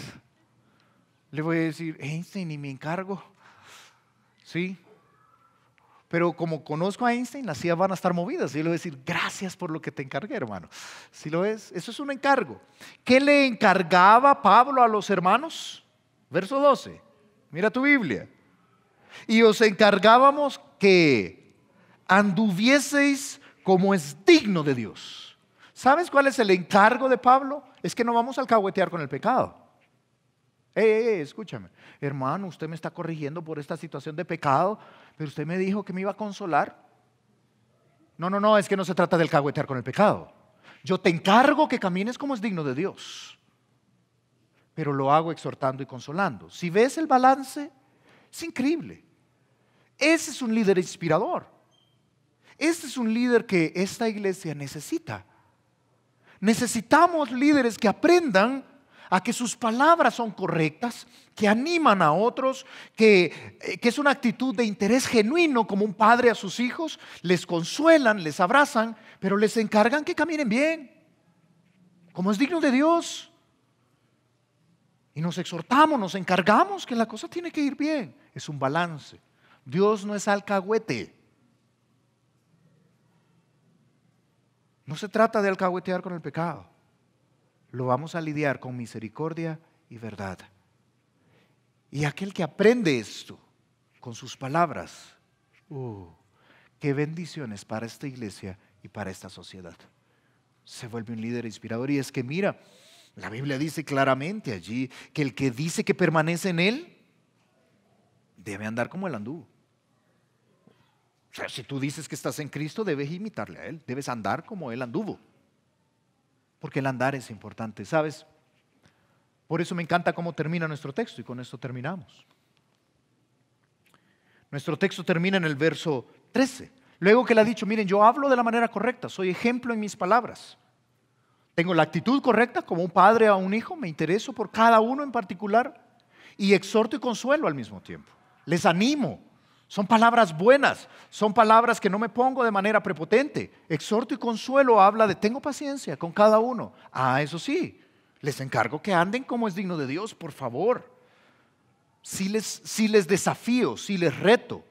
Le voy a decir, Einstein, ¿y mi encargo? Sí. Pero como conozco a Einstein, las sillas van a estar movidas. Y yo le voy a decir, gracias por lo que te encargué, hermano. ¿Sí lo ves? Eso es un encargo. ¿Qué le encargaba Pablo a los hermanos? Verso 12. Mira tu Biblia. Y os encargábamos que anduvieseis como es digno de Dios. ¿Sabes cuál es el encargo de Pablo? Es que no vamos a alcahuetear con el pecado. Escúchame. Hermano, usted me está corrigiendo por esta situación de pecado, pero usted me dijo que me iba a consolar. No, es que no se trata de alcahuetear con el pecado. Yo te encargo que camines como es digno de Dios, pero lo hago exhortando y consolando. Si ves el balance, es increíble. Ese es un líder inspirador. Este es un líder que esta iglesia necesita. Necesitamos líderes que aprendan a que sus palabras son correctas, que animan a otros, que es una actitud de interés genuino como un padre a sus hijos. Les consuelan, les abrazan, pero les encargan que caminen bien, como es digno de Dios. Y nos exhortamos, nos encargamos que la cosa tiene que ir bien. Es un balance. Dios no es alcahuete. No se trata de alcahuetear con el pecado. Lo vamos a lidiar con misericordia y verdad. Y aquel que aprende esto con sus palabras, qué bendiciones para esta iglesia y para esta sociedad. Se vuelve un líder inspirador. Y es que mira, la Biblia dice claramente allí que el que dice que permanece en él debe andar como él anduvo. O sea, si tú dices que estás en Cristo, debes imitarle a él, debes andar como él anduvo. Porque el andar es importante, ¿sabes? Por eso me encanta cómo termina nuestro texto y con esto terminamos. Nuestro texto termina en el verso 13. Luego que le ha dicho, miren, yo hablo de la manera correcta, soy ejemplo en mis palabras. Tengo la actitud correcta como un padre a un hijo, me intereso por cada uno en particular y exhorto y consuelo al mismo tiempo. Les animo. Son palabras buenas, son palabras que no me pongo de manera prepotente. Exhorto y consuelo habla de tengo paciencia con cada uno. Eso sí, les encargo que anden como es digno de Dios, por favor. Sí les desafío, sí les reto,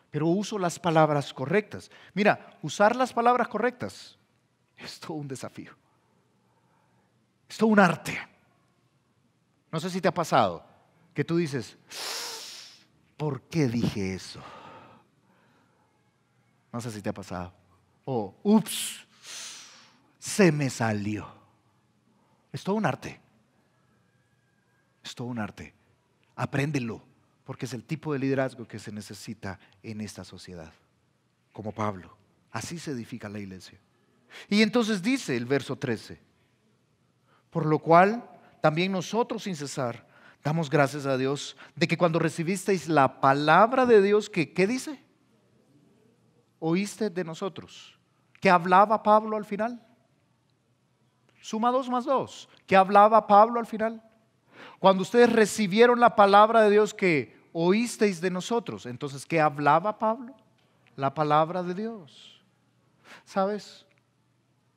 pero uso las palabras correctas. Mira, usar las palabras correctas es todo un desafío. Es todo un arte. No sé si te ha pasado que tú dices, ¿por qué dije eso? No sé si te ha pasado. O, ups, se me salió. Es todo un arte. Es todo un arte. Apréndelo, porque es el tipo de liderazgo que se necesita en esta sociedad. Como Pablo. Así se edifica la iglesia. Y entonces dice el verso 13, por lo cual también nosotros sin cesar damos gracias a Dios de que cuando recibisteis la palabra de Dios, ¿qué dice? Oíste de nosotros. ¿Qué hablaba Pablo al final? Suma 2 más 2. ¿Qué hablaba Pablo al final? Cuando ustedes recibieron la palabra de Dios que oísteis de nosotros, entonces, ¿qué hablaba Pablo? La palabra de Dios. ¿Sabes?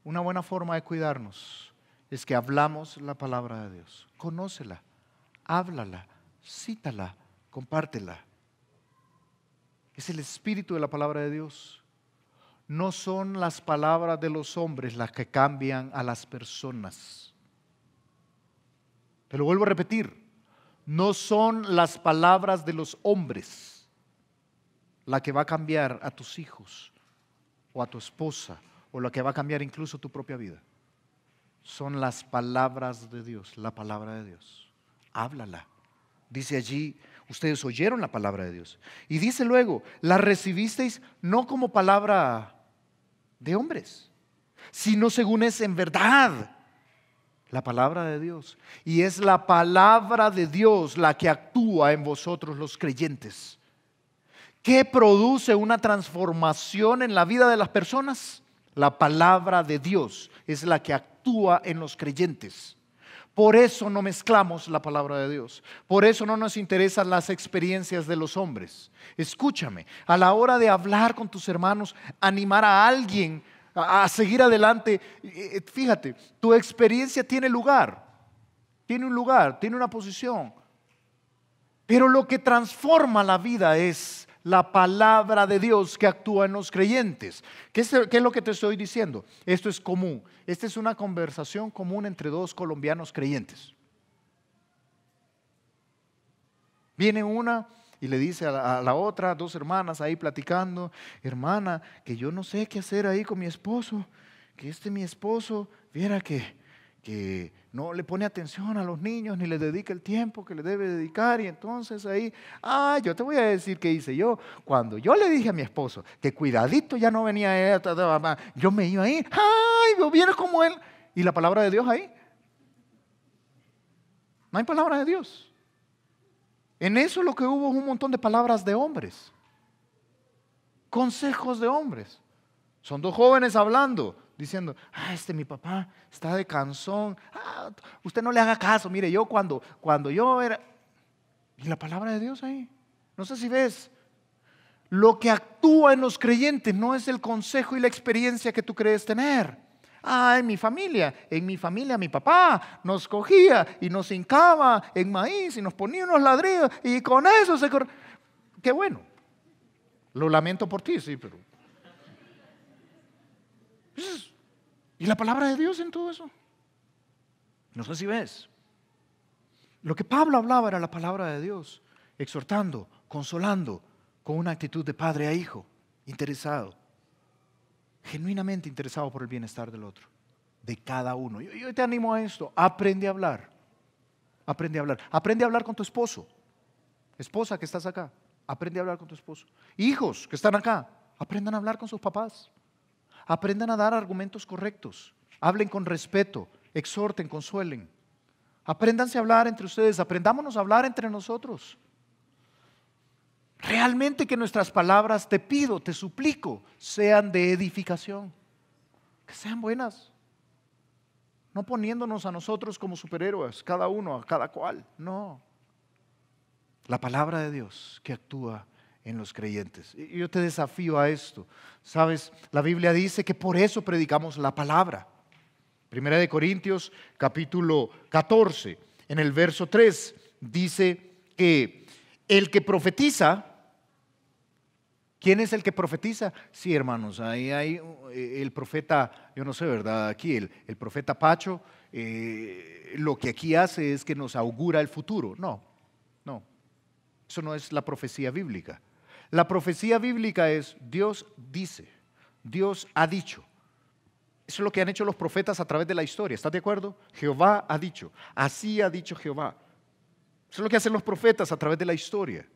Una buena forma de cuidarnos es que hablamos la palabra de Dios. Conócela, háblala, cítala, compártela. Es el espíritu de la palabra de Dios. No son las palabras de los hombres las que cambian a las personas. Te lo vuelvo a repetir. No son las palabras de los hombres la que va a cambiar a tus hijos o a tu esposa o la que va a cambiar incluso tu propia vida. Son las palabras de Dios, la palabra de Dios. Háblala. Dice allí, ustedes oyeron la palabra de Dios. Y dice luego, la recibisteis no como palabra de hombres, sino según es en verdad la palabra de Dios. Y es la palabra de Dios la que actúa en vosotros los creyentes. ¿Qué produce una transformación en la vida de las personas? La palabra de Dios es la que actúa en los creyentes. Por eso no mezclamos la palabra de Dios. Por eso no nos interesan las experiencias de los hombres. Escúchame, a la hora de hablar con tus hermanos, animar a alguien a seguir adelante, fíjate, tu experiencia tiene lugar, tiene un lugar, tiene una posición. Pero lo que transforma la vida es la palabra de Dios que actúa en los creyentes. ¿Qué es lo que te estoy diciendo? Esto es común. Esta es una conversación común entre 2 colombianos creyentes. Viene una y le dice a la otra, dos hermanas ahí platicando: hermana, que yo no sé qué hacer ahí con mi esposo, que mi esposo, viera que no le pone atención a los niños, ni le dedica el tiempo que le debe dedicar. Y entonces ahí, yo te voy a decir qué hice yo. Cuando yo le dije a mi esposo que cuidadito ya no venía él, yo me iba ahí, viene como él. ¿Y la palabra de Dios ahí? No hay palabra de Dios. En eso lo que hubo es un montón de palabras de hombres, consejos de hombres. Son dos jóvenes hablando, diciendo: mi papá está de cansón, usted no le haga caso. Mire, yo cuando yo era... Y la palabra de Dios ahí. No sé si ves, lo que actúa en los creyentes no es el consejo y la experiencia que tú crees tener. En mi familia mi papá nos cogía y nos hincaba en maíz y nos ponía unos ladrillos y con eso se corría. Qué bueno, lo lamento por ti, sí, pero... ¿Y la palabra de Dios en todo eso? No sé si ves. Lo que Pablo hablaba era la palabra de Dios, exhortando, consolando, con una actitud de padre a hijo, interesado, genuinamente interesado por el bienestar del otro, de cada uno. Yo te animo a esto: aprende a hablar. Aprende a hablar. Aprende a hablar con tu esposo. Esposa que estás acá, aprende a hablar con tu esposo. Hijos que están acá, aprendan a hablar con sus papás. Aprendan a dar argumentos correctos. Hablen con respeto, exhorten, consuelen. Apréndanse a hablar entre ustedes, aprendámonos a hablar entre nosotros. Realmente que nuestras palabras, te pido, te suplico, sean de edificación, que sean buenas. No poniéndonos a nosotros como superhéroes, cada uno, a cada cual, no. La palabra de Dios que actúa en los creyentes. Y yo te desafío a esto. Sabes, la Biblia dice que por eso predicamos la palabra. Primera de Corintios, capítulo 14, en el verso 3, dice que el que profetiza... ¿Quién es el que profetiza? Sí, hermanos, ahí hay el profeta, yo no sé, ¿verdad? Aquí el profeta Pacho, lo que aquí hace es que nos augura el futuro. No, eso no es la profecía bíblica. La profecía bíblica es: Dios dice, Dios ha dicho. Eso es lo que han hecho los profetas a través de la historia. ¿Estás de acuerdo? Jehová ha dicho, así ha dicho Jehová. Eso es lo que hacen los profetas a través de la historia.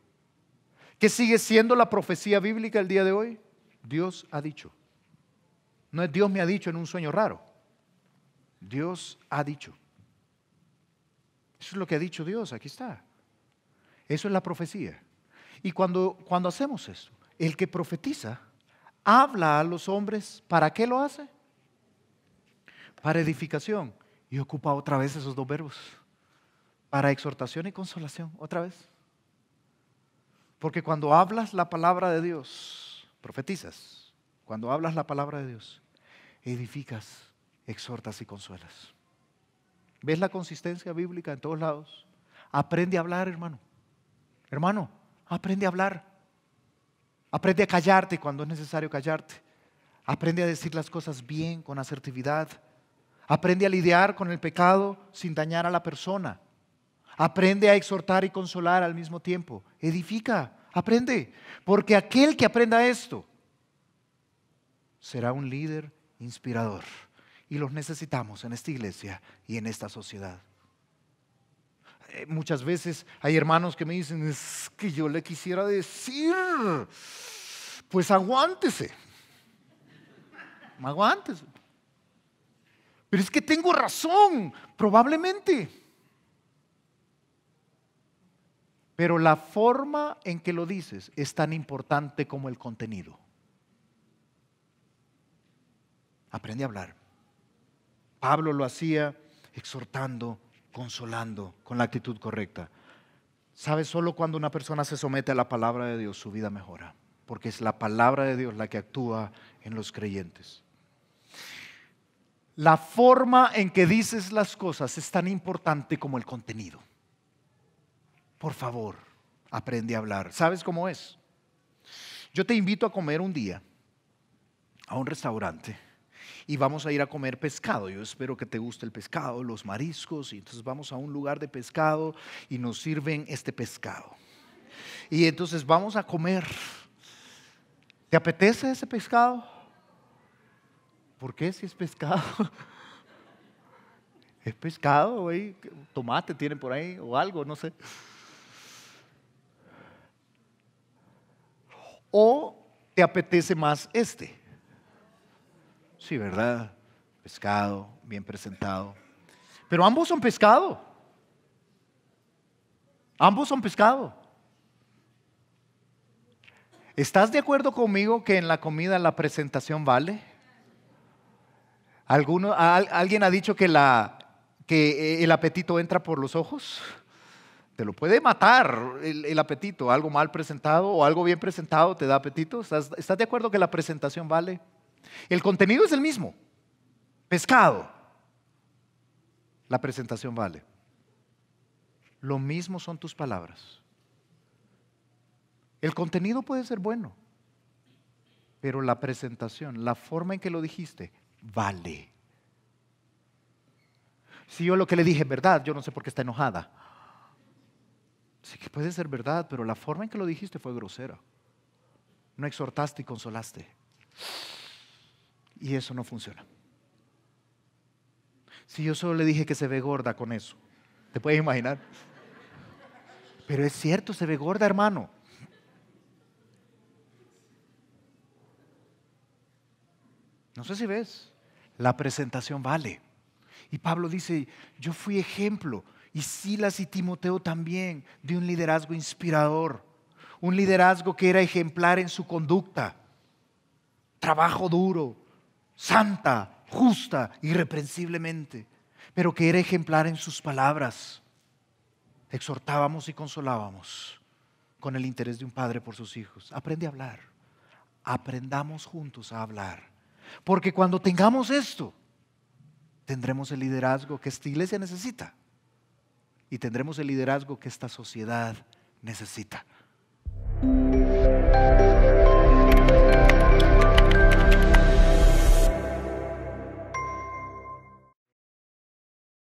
¿Qué sigue siendo la profecía bíblica el día de hoy? Dios ha dicho. No es Dios me ha dicho en un sueño raro. Dios ha dicho. Eso es lo que ha dicho Dios, aquí está. Eso es la profecía. Y cuando hacemos eso, el que profetiza habla a los hombres. ¿Para qué lo hace? Para edificación. Y ocupa otra vez esos dos verbos. Para exhortación y consolación, otra vez. Porque cuando hablas la palabra de Dios, profetizas. Cuando hablas la palabra de Dios, edificas, exhortas y consuelas. ¿Ves la consistencia bíblica en todos lados? Aprende a hablar, hermano. Hermano, aprende a hablar. Aprende a callarte cuando es necesario callarte. Aprende a decir las cosas bien, con asertividad. Aprende a lidiar con el pecado sin dañar a la persona. Aprende a exhortar y consolar al mismo tiempo. Edifica, aprende. Porque aquel que aprenda esto será un líder inspirador. Y los necesitamos en esta iglesia y en esta sociedad. Muchas veces hay hermanos que me dicen: es que yo le quisiera decir, pues aguántese. Aguántese. Pero es que tengo razón, probablemente. Pero la forma en que lo dices es tan importante como el contenido. Aprende a hablar. Pablo lo hacía exhortando, consolando, con la actitud correcta. ¿Sabes? Solo cuando una persona se somete a la palabra de Dios, su vida mejora. Porque es la palabra de Dios la que actúa en los creyentes. La forma en que dices las cosas es tan importante como el contenido. Por favor, aprende a hablar. ¿Sabes cómo es? Yo te invito a comer un día a un restaurante y vamos a ir a comer pescado. Yo espero que te guste el pescado, los mariscos, y entonces vamos a un lugar de pescado y nos sirven este pescado. y entonces vamos a comer. ¿Te apetece ese pescado? ¿Por qué si es pescado? Es pescado, güey. Tomate tienen por ahí o algo, no sé. ¿O te apetece más este? Sí, ¿verdad? Pescado, bien presentado. Pero ambos son pescado. Ambos son pescado. ¿Estás de acuerdo conmigo que en la comida la presentación vale? ¿Alguien ha dicho que el apetito entra por los ojos? Te lo puede matar el apetito. Algo mal presentado o algo bien presentado te da apetito. ¿Estás de acuerdo que la presentación vale? El contenido es el mismo. Pescado. La presentación vale. Lo mismo son tus palabras. El contenido puede ser bueno, pero la presentación, la forma en que lo dijiste, vale. Si yo lo que le dije es verdad, yo no sé por qué está enojada. Sí que puede ser verdad, pero la forma en que lo dijiste fue grosera. No exhortaste y consolaste. Y eso no funciona. Si yo solo le dije que se ve gorda con eso, ¿te puedes imaginar? Pero es cierto, se ve gorda, hermano. No sé si ves, la presentación vale. Y Pablo dice, yo fui ejemplo, y Silas y Timoteo también, de un liderazgo inspirador. Un liderazgo que era ejemplar en su conducta. Trabajo duro, santa, justa, irreprensiblemente. Pero que era ejemplar en sus palabras. Exhortábamos y consolábamos con el interés de un padre por sus hijos. Aprende a hablar. Aprendamos juntos a hablar. Porque cuando tengamos esto, tendremos el liderazgo que esta iglesia necesita. Y tendremos el liderazgo que esta sociedad necesita.